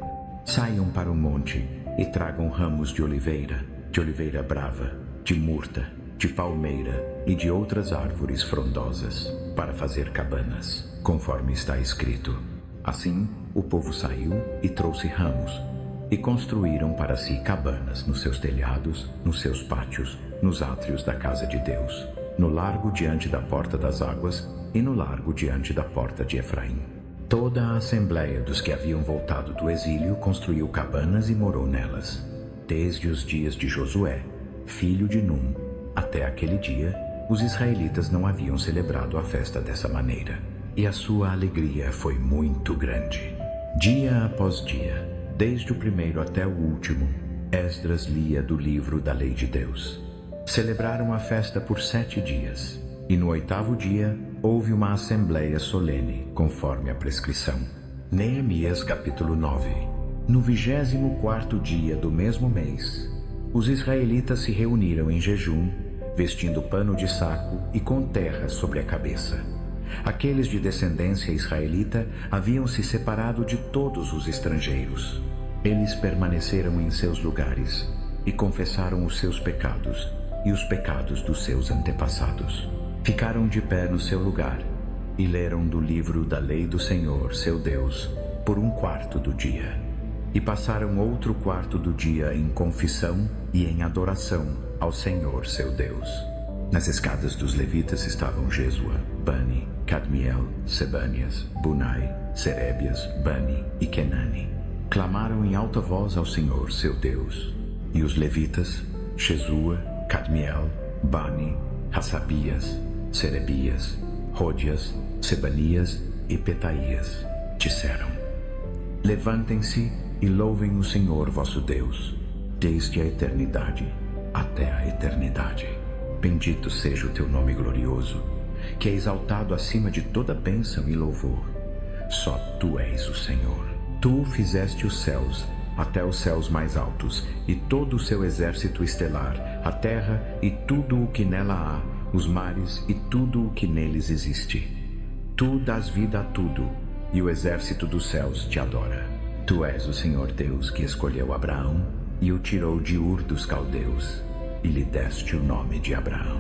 Saiam para o monte e tragam ramos de oliveira brava, de murta, de palmeira e de outras árvores frondosas para fazer cabanas, conforme está escrito. Assim, o povo saiu e trouxe ramos e construíram para si cabanas nos seus telhados, nos seus pátios, nos átrios da casa de Deus, no largo diante da porta das águas e no largo diante da porta de Efraim. Toda a assembleia dos que haviam voltado do exílio construiu cabanas e morou nelas, desde os dias de Josué, filho de Num, até aquele dia, os israelitas não haviam celebrado a festa dessa maneira, e a sua alegria foi muito grande. Dia após dia, desde o primeiro até o último, Esdras lia do livro da lei de Deus. Celebraram a festa por 7 dias, e no 8º dia houve uma assembleia solene, conforme a prescrição. Neemias capítulo 9. No 24º dia do mesmo mês, os israelitas se reuniram em jejum, vestindo pano de saco e com terra sobre a cabeça. Aqueles de descendência israelita haviam se separado de todos os estrangeiros. Eles permaneceram em seus lugares e confessaram os seus pecados e os pecados dos seus antepassados. Ficaram de pé no seu lugar e leram do livro da lei do Senhor, seu Deus, por 1/4 do dia. E passaram outro 1/4 do dia em confissão e em adoração ao Senhor, seu Deus. Nas escadas dos levitas estavam Jesua, Bani, Cadmiel, Sebanias, Bunai, Serebias, Bani e Kenani. Clamaram em alta voz ao Senhor, seu Deus. E os levitas, Jesua, Cadmiel, Bani, Hassabias, Serebias, Rodias, Sebanias e Petaias, disseram: Levantem-se e louvem o Senhor vosso Deus, desde a eternidade até a eternidade. Bendito seja o teu nome glorioso, que é exaltado acima de toda bênção e louvor. Só tu és o Senhor. Tu fizeste os céus, até os céus mais altos, e todo o seu exército estelar, a terra e tudo o que nela há, os mares e tudo o que neles existe. Tu dás vida a tudo, e o exército dos céus te adora. Tu és o Senhor Deus que escolheu Abraão e o tirou de Ur dos Caldeus, e lhe deste o nome de Abraão.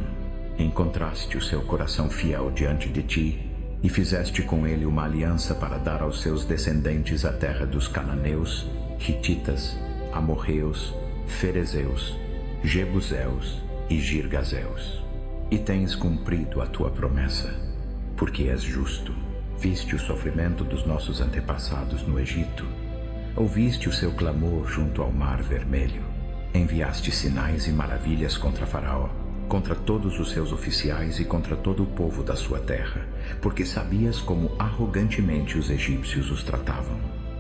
Encontraste o seu coração fiel diante de ti, e fizeste com ele uma aliança para dar aos seus descendentes a terra dos cananeus, hititas, amorreus, ferezeus, jebuseus e girgazeus. E tens cumprido a tua promessa, porque és justo. Viste o sofrimento dos nossos antepassados no Egito. Ouviste o seu clamor junto ao Mar Vermelho. Enviaste sinais e maravilhas contra Faraó, contra todos os seus oficiais e contra todo o povo da sua terra, porque sabias como arrogantemente os egípcios os tratavam.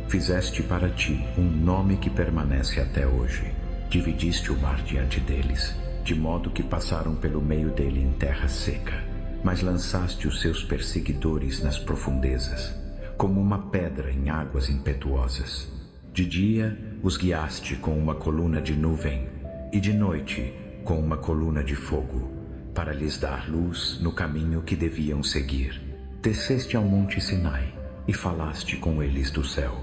Fizeste para ti um nome que permanece até hoje. Dividiste o mar diante deles, de modo que passaram pelo meio dele em terra seca. Mas lançaste os seus perseguidores nas profundezas, como uma pedra em águas impetuosas. De dia os guiaste com uma coluna de nuvem, e de noite com uma coluna de fogo, para lhes dar luz no caminho que deviam seguir. Desceste ao monte Sinai e falaste com eles do céu.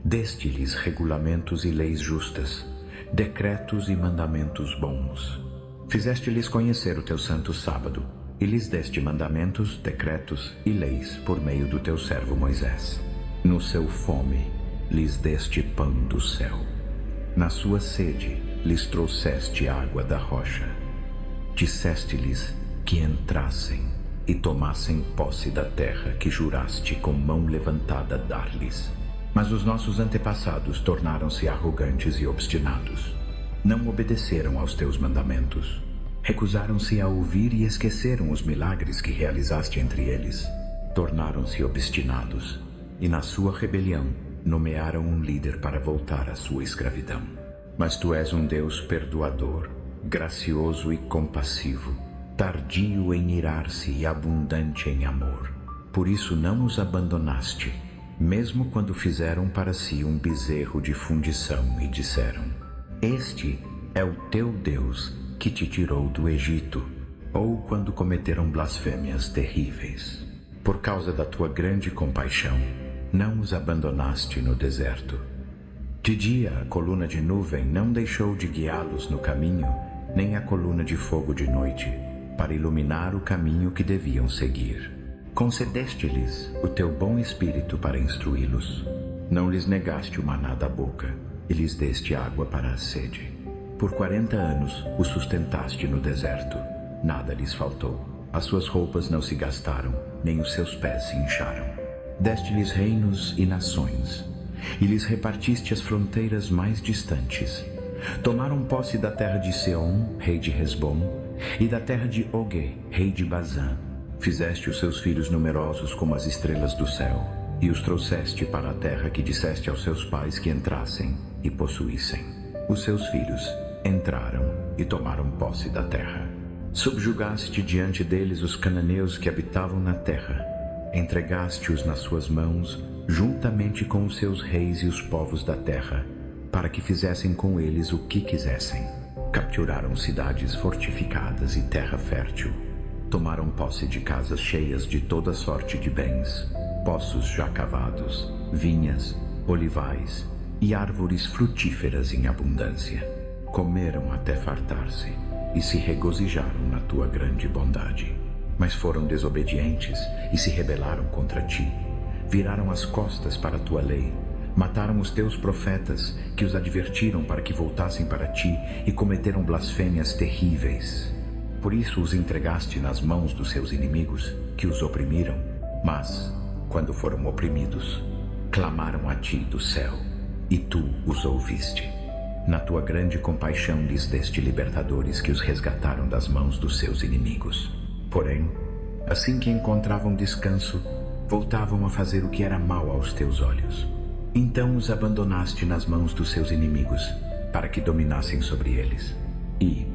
Deste-lhes regulamentos e leis justas, decretos e mandamentos bons. Fizeste-lhes conhecer o teu santo sábado, e lhes deste mandamentos, decretos e leis por meio do teu servo Moisés. No seu fome lhes deste pão do céu. Na sua sede lhes trouxeste água da rocha. Disseste-lhes que entrassem e tomassem posse da terra que juraste com mão levantada dar-lhes. Mas os nossos antepassados tornaram-se arrogantes e obstinados. Não obedeceram aos teus mandamentos. Recusaram-se a ouvir e esqueceram os milagres que realizaste entre eles. Tornaram-se obstinados e, na sua rebelião, nomearam um líder para voltar à sua escravidão. Mas tu és um Deus perdoador, gracioso e compassivo, tardio em irar-se e abundante em amor. Por isso não os abandonaste, mesmo quando fizeram para si um bezerro de fundição e disseram: Este é o teu Deus que te tirou do Egito, ou quando cometeram blasfêmias terríveis. Por causa da tua grande compaixão, não os abandonaste no deserto. De dia a coluna de nuvem não deixou de guiá-los no caminho, nem a coluna de fogo de noite, para iluminar o caminho que deviam seguir. Concedeste-lhes o teu bom espírito para instruí-los. Não lhes negaste o maná da boca, e lhes deste água para a sede. Por 40 anos os sustentaste no deserto. Nada lhes faltou. As suas roupas não se gastaram, nem os seus pés se incharam. Deste-lhes reinos e nações, e lhes repartiste as fronteiras mais distantes. Tomaram posse da terra de Seom, rei de Hesbom, e da terra de Og, rei de Bazã. Fizeste os seus filhos numerosos como as estrelas do céu, e os trouxeste para a terra que disseste aos seus pais que entrassem e possuíssem. Os seus filhos entraram e tomaram posse da terra. Subjugaste diante deles os cananeus que habitavam na terra. Entregaste-os nas suas mãos, juntamente com os seus reis e os povos da terra, para que fizessem com eles o que quisessem. Capturaram cidades fortificadas e terra fértil. Tomaram posse de casas cheias de toda sorte de bens, poços já cavados, vinhas, olivais e árvores frutíferas em abundância. Comeram até fartar-se e se regozijaram na tua grande bondade. Mas foram desobedientes e se rebelaram contra ti. Viraram as costas para a tua lei. Mataram os teus profetas, que os advertiram para que voltassem para ti, e cometeram blasfêmias terríveis. Por isso os entregaste nas mãos dos seus inimigos, que os oprimiram. Mas, quando foram oprimidos, clamaram a ti do céu, e tu os ouviste. Na tua grande compaixão lhes deste libertadores que os resgataram das mãos dos seus inimigos. Porém, assim que encontravam descanso, voltavam a fazer o que era mal aos teus olhos. Então os abandonaste nas mãos dos seus inimigos, para que dominassem sobre eles. E,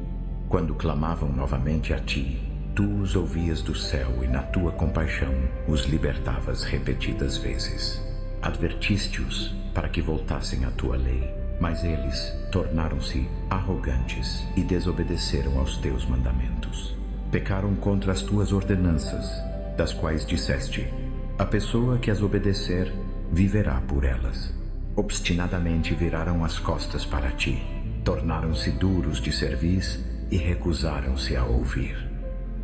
quando clamavam novamente a ti, tu os ouvias do céu e na tua compaixão os libertavas repetidas vezes. Advertiste-os para que voltassem à tua lei, mas eles tornaram-se arrogantes e desobedeceram aos teus mandamentos. Pecaram contra as tuas ordenanças, das quais disseste: a pessoa que as obedecer viverá por elas. Obstinadamente viraram as costas para ti, tornaram-se duros de cerviz e recusaram-se a ouvir.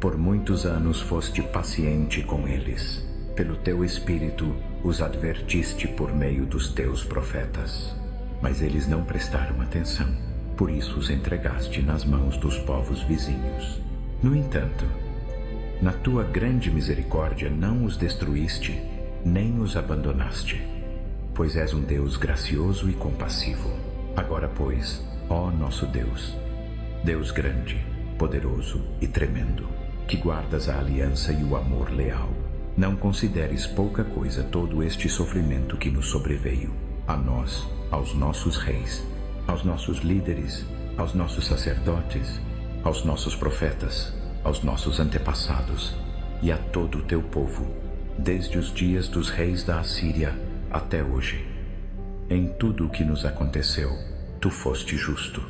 Por muitos anos foste paciente com eles. Pelo teu espírito os advertiste por meio dos teus profetas. Mas eles não prestaram atenção, por isso os entregaste nas mãos dos povos vizinhos. No entanto, na tua grande misericórdia não os destruíste, nem os abandonaste, pois és um Deus gracioso e compassivo. Agora, pois, ó nosso Deus, Deus grande, poderoso e tremendo, que guardas a aliança e o amor leal, não consideres pouca coisa todo este sofrimento que nos sobreveio, a nós, aos nossos reis, aos nossos líderes, aos nossos sacerdotes, aos nossos profetas, aos nossos antepassados e a todo o teu povo, desde os dias dos reis da Assíria até hoje. Em tudo o que nos aconteceu, tu foste justo,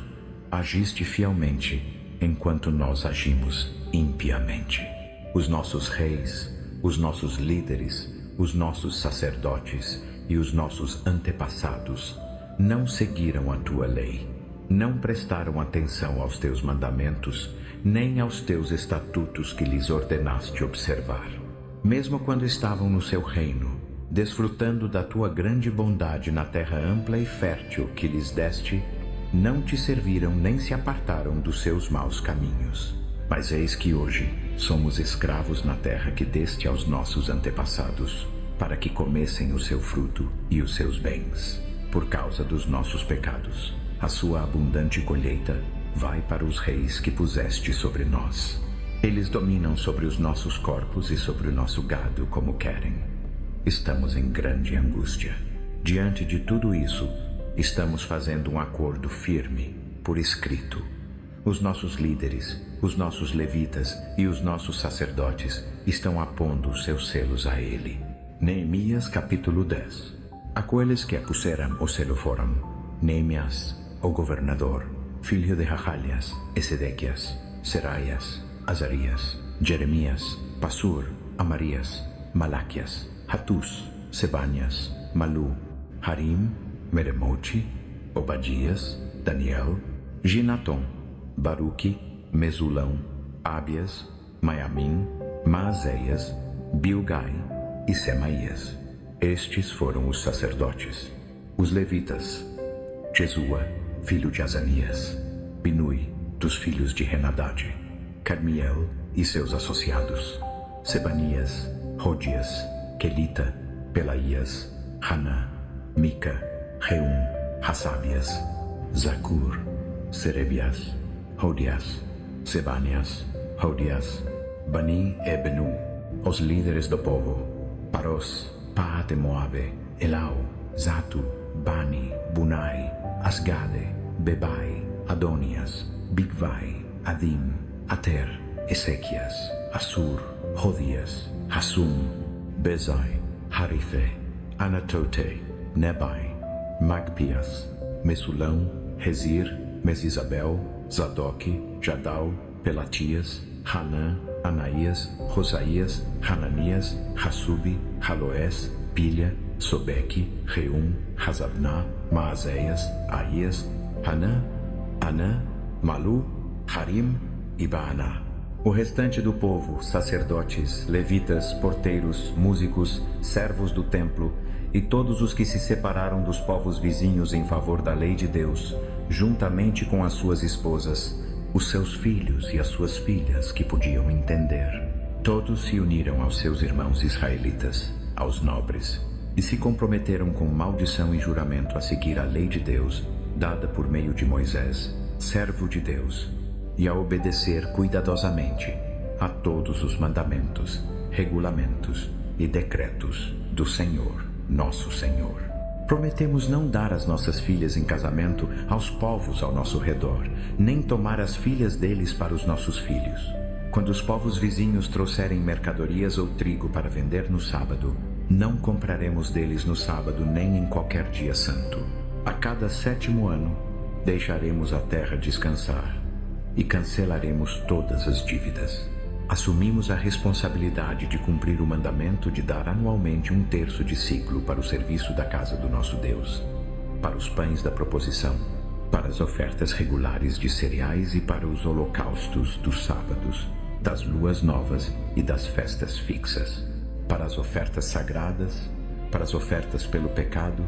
agiste fielmente, enquanto nós agimos impiamente. Os nossos reis, os nossos líderes, os nossos sacerdotes e os nossos antepassados não seguiram a tua lei, não prestaram atenção aos teus mandamentos, nem aos teus estatutos que lhes ordenaste observar. Mesmo quando estavam no seu reino, desfrutando da tua grande bondade na terra ampla e fértil que lhes deste, não te serviram nem se apartaram dos seus maus caminhos. Mas eis que hoje somos escravos na terra que deste aos nossos antepassados, para que comessem o seu fruto e os seus bens. Por causa dos nossos pecados, a sua abundante colheita vai para os reis que puseste sobre nós. Eles dominam sobre os nossos corpos e sobre o nosso gado como querem. Estamos em grande angústia. Diante de tudo isso, estamos fazendo um acordo firme, por escrito. Os nossos líderes, os nossos levitas e os nossos sacerdotes estão apondo os seus selos a ele. Neemias capítulo 10. Aqueles que puseram o selo foram Neemias, o governador, filho de Hacalias, e Sedequias, Seraias, Azarias, Jeremias, Passur, Amarias, Malaquias, Hatus, Sebanias, Malu, Harim, Meremote, Obadias, Daniel, Ginaton, Baruque, Mesulão, Ábias, Maiamim, Maazéias, Bilgai e Semaías. Estes foram os sacerdotes. Os levitas: Jesua, filho de Azanias, Binui, dos filhos de Henadade, Carmiel e seus associados, Sebanias, Rodias, Quelita, Pelaías, Hanã, Mica, Reum, Hassabias, Zacur, Serebias, Rodias, Sebanias, Rodias, Bani e Benu, os líderes do povo, Paros, Paate Moabe, Elau, Zatu, Bani, Bunai, Asgade, Bebai, Adonias, Bigvai, Adim, Ater, Ezequias, Assur, Rodias, Hassum, Bezai, Harife, Anatote, Nebai, Magpias, Mesulão, Rezir, Mesisabel, Zadok, Jadal, Pelatias, Hanã, Anaías, Rosaías, Hananias, Hassubi, Haloés, Pilha, Sobeque, Reum, Hazabná, Maazéias, Aías, Hanã, Anã, Malu, Harim e Baaná. O restante do povo, sacerdotes, levitas, porteiros, músicos, servos do templo e todos os que se separaram dos povos vizinhos em favor da lei de Deus, juntamente com as suas esposas, os seus filhos e as suas filhas que podiam entender. Todos se uniram aos seus irmãos israelitas, aos nobres, e se comprometeram com maldição e juramento a seguir a lei de Deus, dada por meio de Moisés, servo de Deus, e a obedecer cuidadosamente a todos os mandamentos, regulamentos e decretos do Senhor, nosso Senhor. Prometemos não dar as nossas filhas em casamento aos povos ao nosso redor, nem tomar as filhas deles para os nossos filhos. Quando os povos vizinhos trouxerem mercadorias ou trigo para vender no sábado, não compraremos deles no sábado nem em qualquer dia santo. A cada 7º ano, deixaremos a terra descansar e cancelaremos todas as dívidas. Assumimos a responsabilidade de cumprir o mandamento de dar anualmente 1/3 de ciclo para o serviço da casa do nosso Deus, para os pães da proposição, para as ofertas regulares de cereais e para os holocaustos dos sábados, das luas novas e das festas fixas, para as ofertas sagradas, para as ofertas pelo pecado,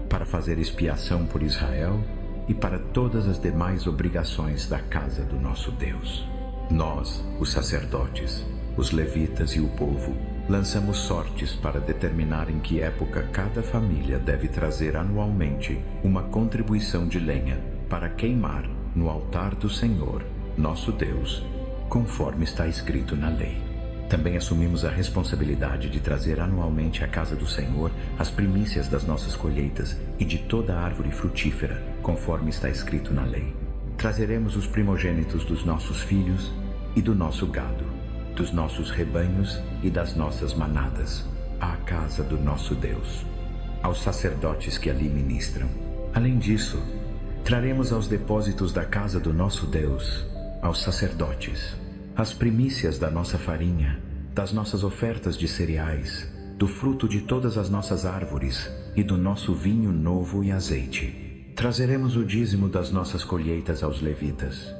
para fazer expiação por Israel e para todas as demais obrigações da casa do nosso Deus. Nós, os sacerdotes, os levitas e o povo, lançamos sortes para determinar em que época cada família deve trazer anualmente uma contribuição de lenha para queimar no altar do Senhor, nosso Deus, conforme está escrito na lei. Também assumimos a responsabilidade de trazer anualmente à casa do Senhor as primícias das nossas colheitas e de toda a árvore frutífera, conforme está escrito na lei. Trazeremos os primogênitos dos nossos filhos e do nosso gado, dos nossos rebanhos e das nossas manadas, à casa do nosso Deus, aos sacerdotes que ali ministram. Além disso, traremos aos depósitos da casa do nosso Deus, aos sacerdotes, as primícias da nossa farinha, das nossas ofertas de cereais, do fruto de todas as nossas árvores e do nosso vinho novo e azeite. Trazeremos o dízimo das nossas colheitas aos levitas,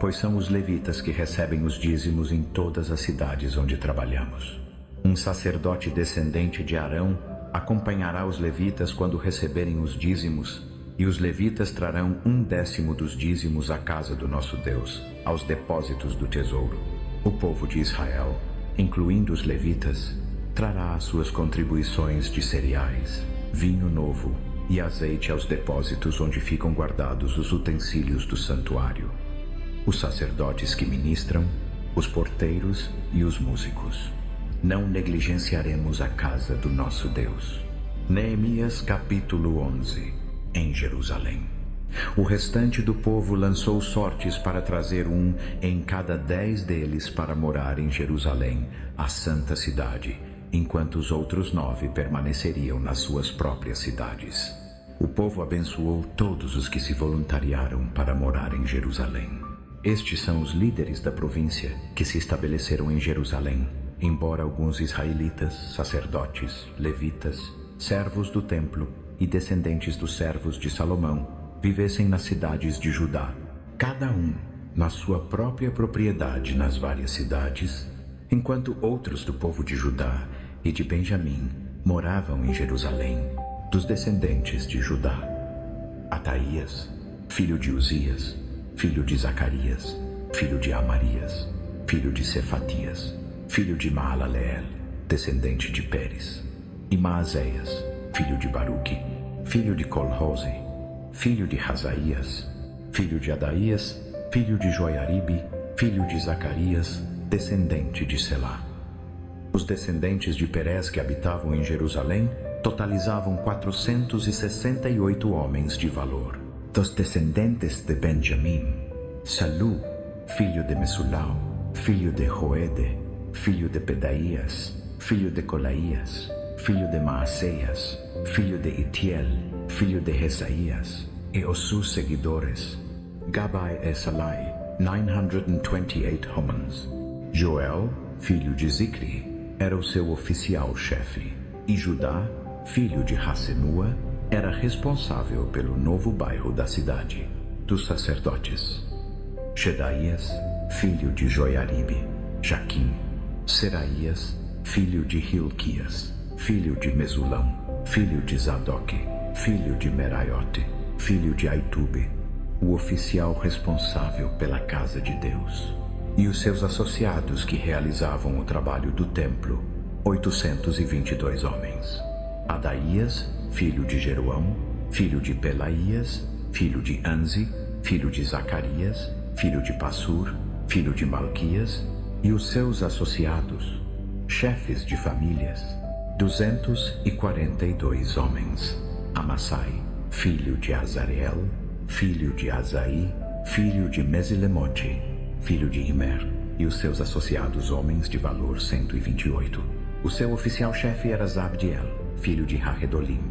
pois são os levitas que recebem os dízimos em todas as cidades onde trabalhamos. Um sacerdote descendente de Arão acompanhará os levitas quando receberem os dízimos, e os levitas trarão 1/10 dos dízimos à casa do nosso Deus, aos depósitos do tesouro. O povo de Israel, incluindo os levitas, trará as suas contribuições de cereais, vinho novo e azeite aos depósitos onde ficam guardados os utensílios do santuário, os sacerdotes que ministram, os porteiros e os músicos. Não negligenciaremos a casa do nosso Deus. Neemias capítulo 11. Em Jerusalém. O restante do povo lançou sortes para trazer um em cada 10 deles para morar em Jerusalém, a santa cidade, enquanto os outros 9 permaneceriam nas suas próprias cidades. O povo abençoou todos os que se voluntariaram para morar em Jerusalém. Estes são os líderes da província que se estabeleceram em Jerusalém, embora alguns israelitas, sacerdotes, levitas, servos do templo e descendentes dos servos de Salomão vivessem nas cidades de Judá, cada um na sua própria propriedade nas várias cidades, enquanto outros do povo de Judá e de Benjamim moravam em Jerusalém, dos descendentes de Judá: Ataías, filho de Uzias, filho de Zacarias, filho de Amarias, filho de Cefatias, filho de Maalaleel, descendente de Pérez, e Maazéias, filho de Baruque, filho de Colhose, filho de Razaías, filho de Adaías, filho de Joiaribe, filho de Zacarias, descendente de Selá. Os descendentes de Perez que habitavam em Jerusalém totalizavam 468 homens de valor. Dos descendentes de Benjamim: Salu, filho de Mesulau, filho de Joede, filho de Pedaías, filho de Colaías, filho de Maaseias, filho de Itiel, filho de Resaías, e os seus seguidores: Gabai e Salai, 928 homens. Joel, filho de Zicri, era o seu oficial-chefe, e Judá, filho de Hassenua, era responsável pelo novo bairro da cidade, dos sacerdotes: Shedaías, filho de Joiaribe, Jaquim, Seraías, filho de Hilquias, filho de Mesulão, filho de Zadok, filho de Meraiote, filho de Aitube, o oficial responsável pela casa de Deus, e os seus associados que realizavam o trabalho do templo, 822 homens: Adaías, filho de Jeroão, filho de Pelaías, filho de Anzi, filho de Zacarias, filho de Passur, filho de Malquias, e os seus associados, chefes de famílias, 242 homens: Amassai, filho de Azareel, filho de Azaí, filho de Mesilemote, filho de Imer, e os seus associados homens de valor 128. O seu oficial-chefe era Zabdiel, filho de Raredolim.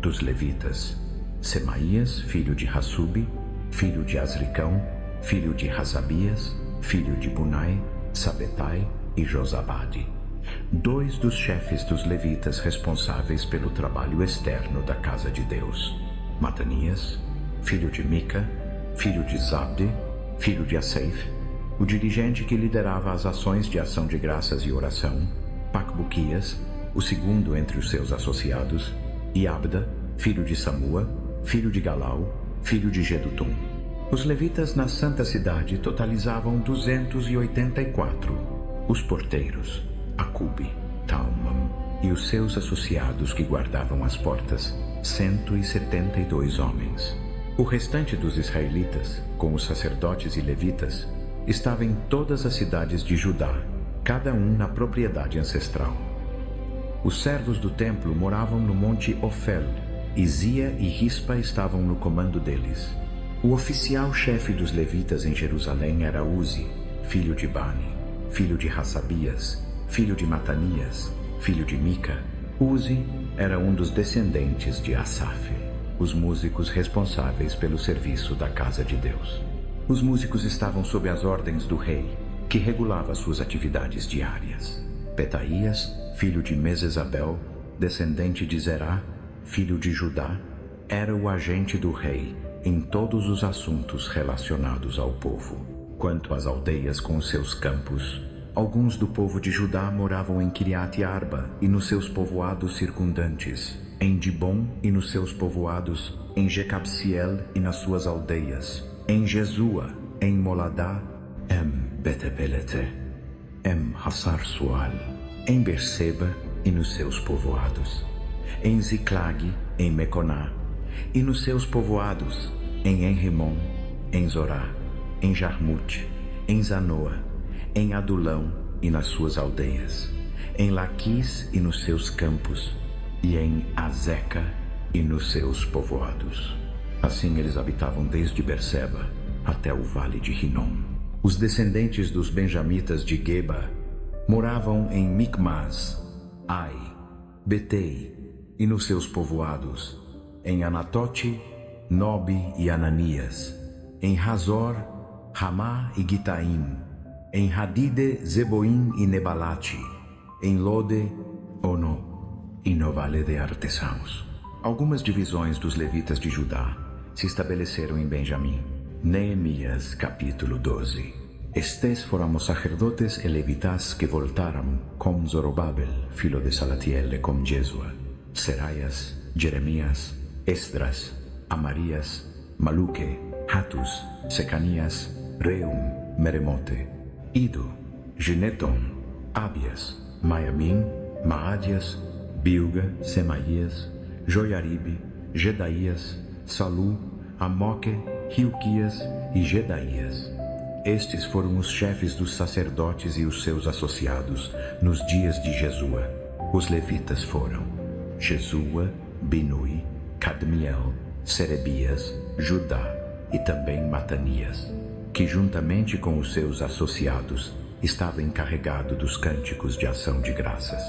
Dos levitas: Semaías, filho de Hassubi, filho de Azricão, filho de Hasabias, filho de Bunai, Sabetai e Josabade. 2 dos chefes dos levitas responsáveis pelo trabalho externo da casa de Deus: Matanias, filho de Mica, filho de Zabde, filho de Assaif, o dirigente que liderava as ações de ação de graças e oração; Pacbuquias, o segundo entre os seus associados; e Abda, filho de Samua, filho de Galau, filho de Gedutum. Os levitas na santa cidade totalizavam 284. Os porteiros: Acube, Talmam, e os seus associados que guardavam as portas, 172 homens. O restante dos israelitas, com os sacerdotes e levitas, estava em todas as cidades de Judá, cada um na propriedade ancestral. Os servos do templo moravam no monte Ofel, e Zia e Rispa estavam no comando deles. O oficial-chefe dos levitas em Jerusalém era Uzi, filho de Bani, filho de Hassabias, filho de Matanias, filho de Mica. Uzi era um dos descendentes de Asaf, os músicos responsáveis pelo serviço da casa de Deus. Os músicos estavam sob as ordens do rei, que regulava suas atividades diárias. Petaías, filho de Mesesabel, descendente de Zerá, filho de Judá, era o agente do rei em todos os assuntos relacionados ao povo. Quanto às aldeias com seus campos, alguns do povo de Judá moravam em Kiriat Arba e nos seus povoados circundantes, em Dibom e nos seus povoados, em Jecabsiel e nas suas aldeias, em Jesua, em Moladá, em Betepelete, em Hassar-Sual, em Berseba e nos seus povoados, em Ziclag, em Meconá, e nos seus povoados, em Enrimon, em Zorá, em Jarmute, em Zanoa, em Adulão e nas suas aldeias, em Laquis e nos seus campos, e em Azeca e nos seus povoados. Assim eles habitavam desde Berseba até o vale de Rinom. Os descendentes dos benjamitas de Geba moravam em Micmas, Ai, Betei e nos seus povoados, em Anatote, Nobe e Ananias, em Razor, Ramá e Gitaim, em Hadide, Zeboim e Nebalate, em Lode, Ono e no Vale de Artesãos. Algumas divisões dos levitas de Judá se estabeleceram em Benjamim. Neemias, capítulo 12. Estes foram os sacerdotes e levitas que voltaram com Zorobabel, filho de Salatiel, com Jesua, Seraias, Jeremias, Esdras, Amarias, Maluque, Hatus, Secanias, Reum, Meremote, Ido, Gineton, Abias, Maiamim, Maadias, Bilga, Semaías, Joiaribe, Gedaías, Salu, Amoque, Hilquias e Gedaías. Estes foram os chefes dos sacerdotes e os seus associados nos dias de Jesua. Os levitas foram Jesua, Binui, Cadmiel, Serebias, Judá e também Matanias, que juntamente com os seus associados estava encarregado dos cânticos de ação de graças.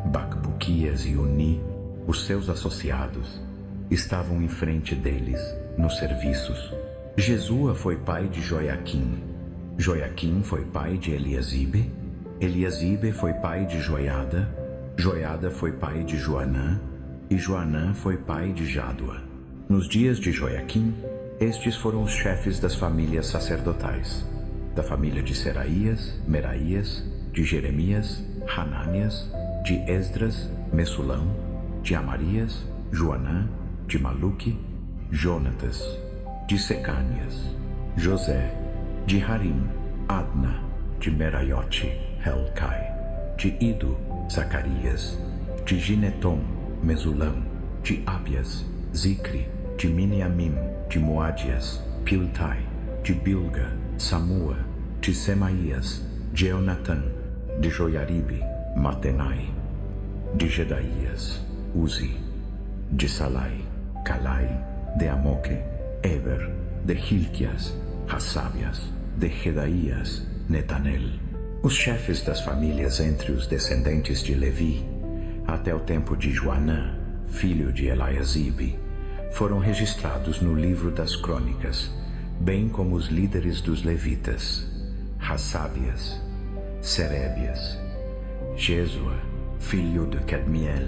Bacbuquias e Uni, os seus associados, estavam em frente deles nos serviços. Jesua foi pai de Joiaquim. Joiaquim foi pai de Eliasibe. Eliasibe foi pai de Joiada. Joiada foi pai de Joanã. E Joanã foi pai de Jádua. Nos dias de Joiaquim, estes foram os chefes das famílias sacerdotais: da família de Seraías, Meraías, de Jeremias, Hananias, de Esdras, Messulão, de Amarias, Joanã, de Maluque, Jonatas, de Secanias, José, de Harim, Adna, de Meraiote, Helcai, de Ido, Zacarias, de Gineton, Mesulão, de Abias, Zicri, de Miniamim, de Moadias, Piltai, de Bilga, Samua, de Semaías, de Eunatã, de Joiaribe, Matenai, de Gedaías, Uzi, de Salai, Calai, de Amoque, Eber, de Hilquias, Hassabias, de Gedaías, Netanel. Os chefes das famílias entre os descendentes de Levi, até o tempo de Joanã, filho de Eliasibe, foram registrados no livro das crônicas, bem como os líderes dos levitas: Hassabias, Serebias, Jesua, filho de Cadmiel,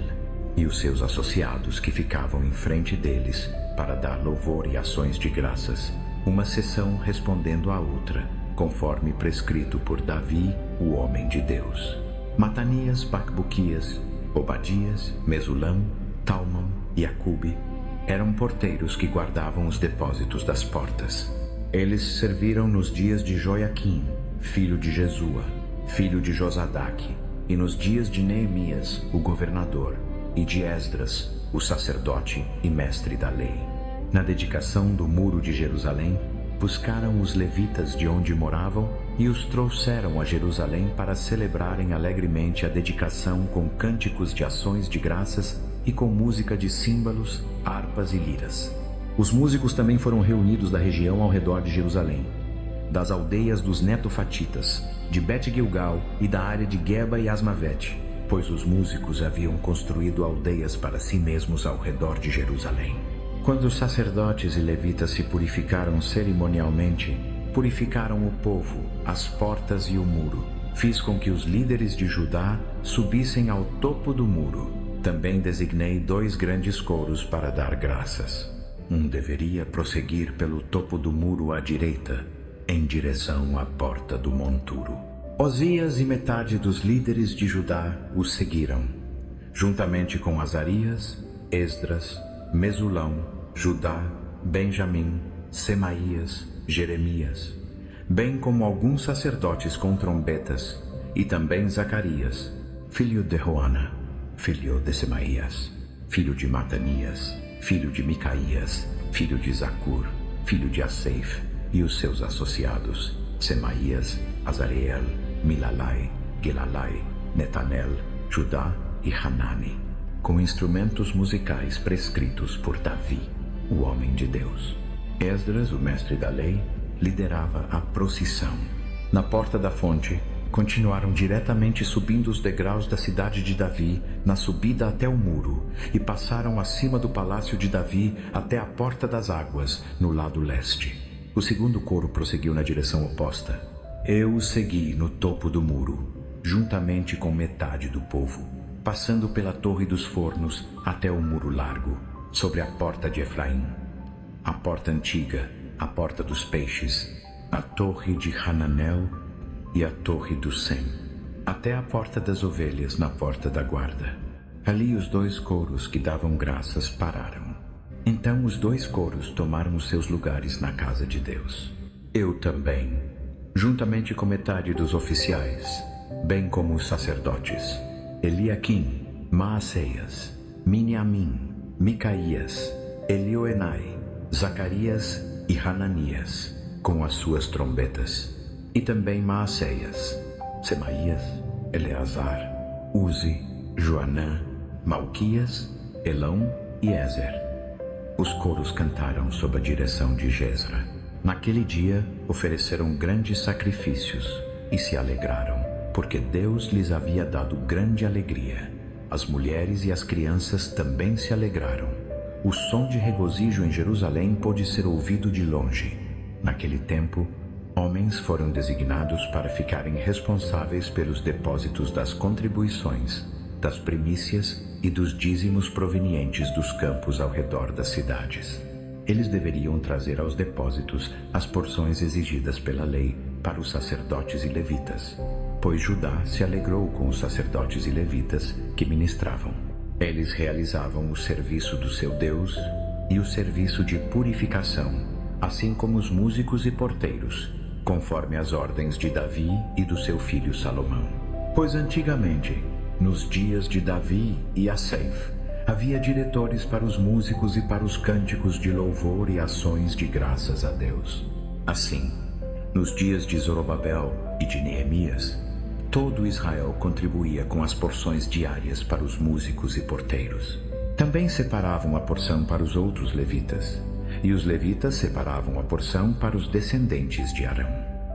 e os seus associados que ficavam em frente deles para dar louvor e ações de graças, uma seção respondendo à outra, conforme prescrito por Davi, o homem de Deus. Matanias, Bacbuquias, Obadias, Mesulão, Talmon e Acube eram porteiros que guardavam os depósitos das portas. Eles serviram nos dias de Joiaquim, filho de Jesua, filho de Josadaque, e nos dias de Neemias, o governador, e de Esdras, o sacerdote e mestre da lei. Na dedicação do muro de Jerusalém, buscaram os levitas de onde moravam e os trouxeram a Jerusalém para celebrarem alegremente a dedicação com cânticos de ações de graças e com música de símbolos, harpas e liras. Os músicos também foram reunidos da região ao redor de Jerusalém, das aldeias dos netofatitas, de Bet-Gilgal e da área de Geba e Asmavete, pois os músicos haviam construído aldeias para si mesmos ao redor de Jerusalém. Quando os sacerdotes e levitas se purificaram cerimonialmente, purificaram o povo, as portas e o muro. Fiz com que os líderes de Judá subissem ao topo do muro. Também designei 2 grandes coros para dar graças. Um deveria prosseguir pelo topo do muro à direita, em direção à porta do monturo. Osias e metade dos líderes de Judá os seguiram, juntamente com Azarias, Esdras, Mesulão, Judá, Benjamim, Semaías, Jeremias, bem como alguns sacerdotes com trombetas, e também Zacarias, filho de Joana, filho de Semaías, filho de Matanias, filho de Micaías, filho de Zacur, filho de Asseif, e os seus associados, Semaías, Azareel, Milalai, Gilalai, Netanel, Judá e Hanani, com instrumentos musicais prescritos por Davi, o homem de Deus. Esdras, o mestre da lei, liderava a procissão. Na porta da fonte, continuaram diretamente subindo os degraus da cidade de Davi, na subida até o muro, e passaram acima do palácio de Davi até a porta das águas, no lado leste. O segundo coro prosseguiu na direção oposta. Eu os segui no topo do muro, juntamente com metade do povo, passando pela Torre dos Fornos até o muro largo, sobre a porta de Efraim, a porta antiga, a porta dos peixes, a torre de Hananel e a torre do Sem, até a porta das ovelhas na porta da guarda. Ali os dois coros que davam graças pararam. Então os dois coros tomaram os seus lugares na casa de Deus. Eu também, juntamente com metade dos oficiais, bem como os sacerdotes, Eliaquim, Maaseias, Miniamim, Micaías, Elioenai, Zacarias e Hananias, com as suas trombetas, e também Maaseias, Semaías, Eleazar, Uzi, Joanã, Malquias, Elão e Ezer. Os coros cantaram sob a direção de Jezra. Naquele dia ofereceram grandes sacrifícios e se alegraram, porque Deus lhes havia dado grande alegria. As mulheres e as crianças também se alegraram. O som de regozijo em Jerusalém pôde ser ouvido de longe. Naquele tempo, homens foram designados para ficarem responsáveis pelos depósitos das contribuições, das primícias e dos dízimos provenientes dos campos ao redor das cidades. Eles deveriam trazer aos depósitos as porções exigidas pela lei para os sacerdotes e levitas, pois Judá se alegrou com os sacerdotes e levitas que ministravam. Eles realizavam o serviço do seu Deus e o serviço de purificação, assim como os músicos e porteiros, conforme as ordens de Davi e do seu filho Salomão. Pois antigamente, nos dias de Davi e Asseif, havia diretores para os músicos e para os cânticos de louvor e ações de graças a Deus. Assim, nos dias de Zorobabel e de Neemias, todo Israel contribuía com as porções diárias para os músicos e porteiros. Também separavam a porção para os outros levitas, e os levitas separavam a porção para os descendentes de Arão.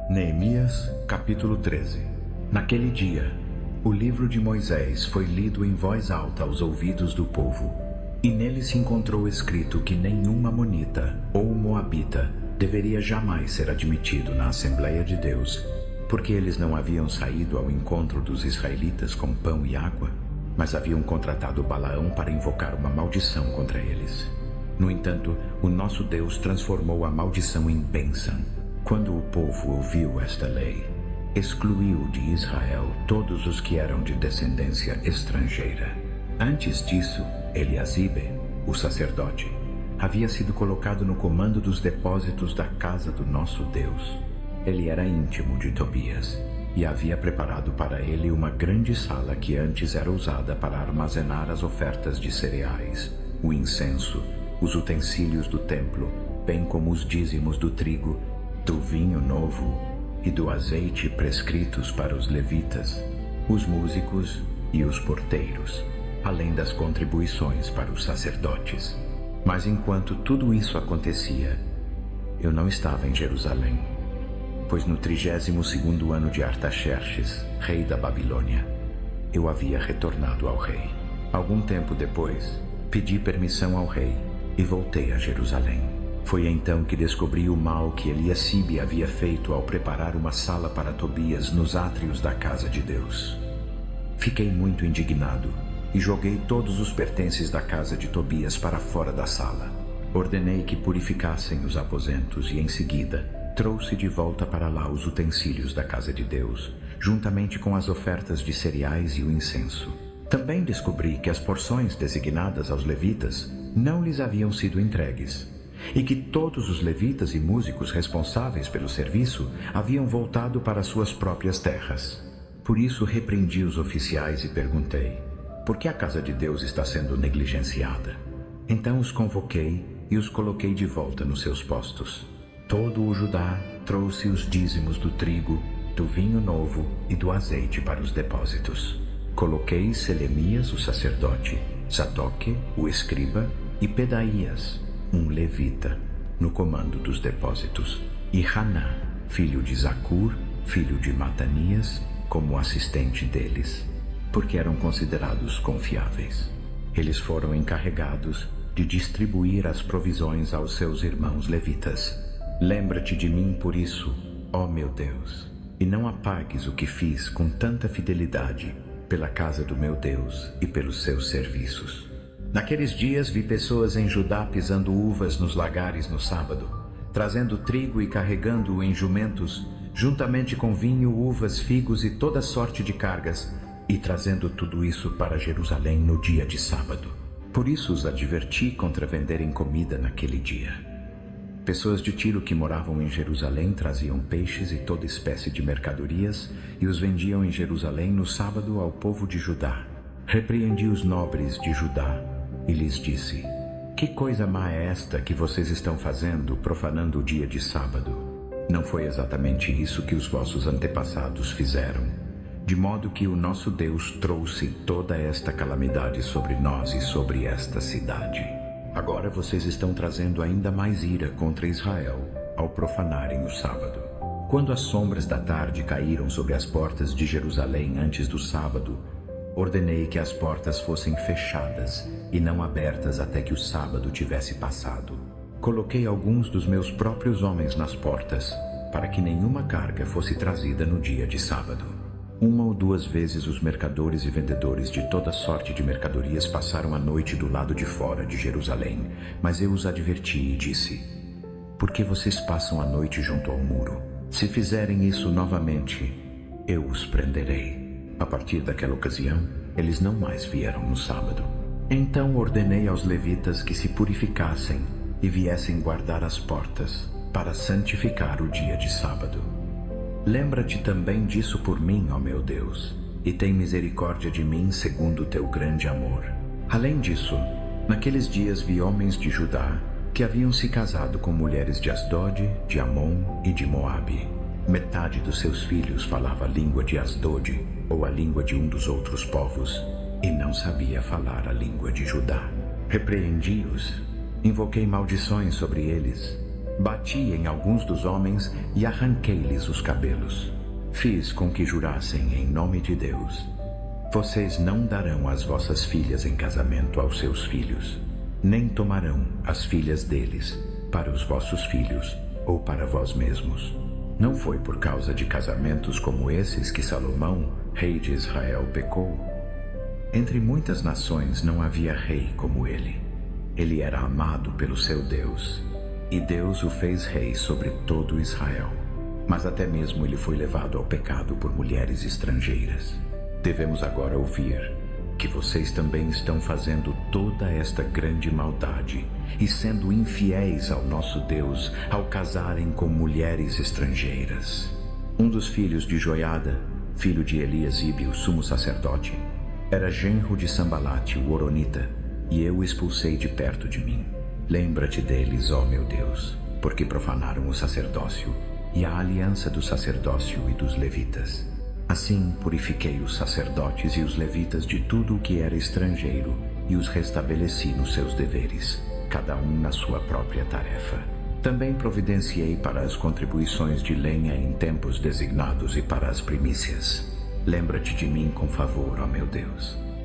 Neemias, capítulo 13. Naquele dia, o livro de Moisés foi lido em voz alta aos ouvidos do povo, e nele se encontrou escrito que nenhum amonita ou moabita deveria jamais ser admitido na Assembleia de Deus, porque eles não haviam saído ao encontro dos israelitas com pão e água, mas haviam contratado Balaão para invocar uma maldição contra eles. No entanto, o nosso Deus transformou a maldição em bênção. Quando o povo ouviu esta lei, excluiu de Israel todos os que eram de descendência estrangeira. Antes disso, Eliasibe, o sacerdote, havia sido colocado no comando dos depósitos da casa do nosso Deus. Ele era íntimo de Tobias e havia preparado para ele uma grande sala que antes era usada para armazenar as ofertas de cereais, o incenso, os utensílios do templo, bem como os dízimos do trigo, do vinho novo e do azeite prescritos para os levitas, os músicos e os porteiros, além das contribuições para os sacerdotes. Mas enquanto tudo isso acontecia, eu não estava em Jerusalém, pois no 32º ano de Artaxerxes, rei da Babilônia, eu havia retornado ao rei. Algum tempo depois, pedi permissão ao rei e voltei a Jerusalém. Foi então que descobri o mal que Eliacibe havia feito ao preparar uma sala para Tobias nos átrios da casa de Deus. Fiquei muito indignado e joguei todos os pertences da casa de Tobias para fora da sala. Ordenei que purificassem os aposentos e, em seguida, trouxe de volta para lá os utensílios da casa de Deus, juntamente com as ofertas de cereais e o incenso. Também descobri que as porções designadas aos levitas não lhes haviam sido entregues, e que todos os levitas e músicos responsáveis pelo serviço haviam voltado para suas próprias terras. Por isso repreendi os oficiais e perguntei: por que a casa de Deus está sendo negligenciada? Então os convoquei e os coloquei de volta nos seus postos. Todo o Judá trouxe os dízimos do trigo, do vinho novo e do azeite para os depósitos. Coloquei Selemias, o sacerdote, Sadoque, o escriba, e Pedaías, um levita, no comando dos depósitos, e Haná, filho de Zacur, filho de Matanias, como assistente deles, porque eram considerados confiáveis. Eles foram encarregados de distribuir as provisões aos seus irmãos levitas. Lembra-te de mim por isso, ó meu Deus, e não apagues o que fiz com tanta fidelidade pela casa do meu Deus e pelos seus serviços. Naqueles dias vi pessoas em Judá pisando uvas nos lagares no sábado, trazendo trigo e carregando-o em jumentos, juntamente com vinho, uvas, figos e toda sorte de cargas, e trazendo tudo isso para Jerusalém no dia de sábado. Por isso os adverti contra venderem comida naquele dia. Pessoas de Tiro que moravam em Jerusalém traziam peixes e toda espécie de mercadorias e os vendiam em Jerusalém no sábado ao povo de Judá. Repreendi os nobres de Judá e lhes disse: que coisa má é esta que vocês estão fazendo, profanando o dia de sábado? Não foi exatamente isso que os vossos antepassados fizeram, de modo que o nosso Deus trouxe toda esta calamidade sobre nós e sobre esta cidade. Agora vocês estão trazendo ainda mais ira contra Israel ao profanarem o sábado. Quando as sombras da tarde caíram sobre as portas de Jerusalém antes do sábado, ordenei que as portas fossem fechadas e não abertas até que o sábado tivesse passado. Coloquei alguns dos meus próprios homens nas portas, para que nenhuma carga fosse trazida no dia de sábado. Uma ou duas vezes os mercadores e vendedores de toda sorte de mercadorias passaram a noite do lado de fora de Jerusalém, mas eu os adverti e disse: por que vocês passam a noite junto ao muro? Se fizerem isso novamente, eu os prenderei. A partir daquela ocasião, eles não mais vieram no sábado. Então ordenei aos levitas que se purificassem e viessem guardar as portas, para santificar o dia de sábado. Lembra-te também disso por mim, ó meu Deus, e tem misericórdia de mim segundo o teu grande amor. Além disso, naqueles dias vi homens de Judá que haviam se casado com mulheres de Asdod, de Amon e de Moabe. Metade dos seus filhos falava a língua de Asdod, ou a língua de um dos outros povos, e não sabia falar a língua de Judá. Repreendi-os, invoquei maldições sobre eles, bati em alguns dos homens e arranquei-lhes os cabelos. Fiz com que jurassem em nome de Deus: vocês não darão as vossas filhas em casamento aos seus filhos, nem tomarão as filhas deles para os vossos filhos ou para vós mesmos. Não foi por causa de casamentos como esses que Salomão, rei de Israel, pecou. Entre muitas nações não havia rei como ele. Ele era amado pelo seu Deus, e Deus o fez rei sobre todo Israel. Mas até mesmo ele foi levado ao pecado por mulheres estrangeiras. Devemos agora ouvir que vocês também estão fazendo toda esta grande maldade e sendo infiéis ao nosso Deus ao casarem com mulheres estrangeiras. Um dos filhos de Joiada, filho de Eliasibe, o sumo sacerdote, era genro de Sambalate, o horonita, e eu o expulsei de perto de mim. Lembra-te deles, ó meu Deus, porque profanaram o sacerdócio e a aliança do sacerdócio e dos levitas. Assim purifiquei os sacerdotes e os levitas de tudo o que era estrangeiro e os restabeleci nos seus deveres, cada um na sua própria tarefa. Também providenciei para as contribuições de lenha em tempos designados e para as primícias. Lembra-te de mim com favor, ó meu Deus.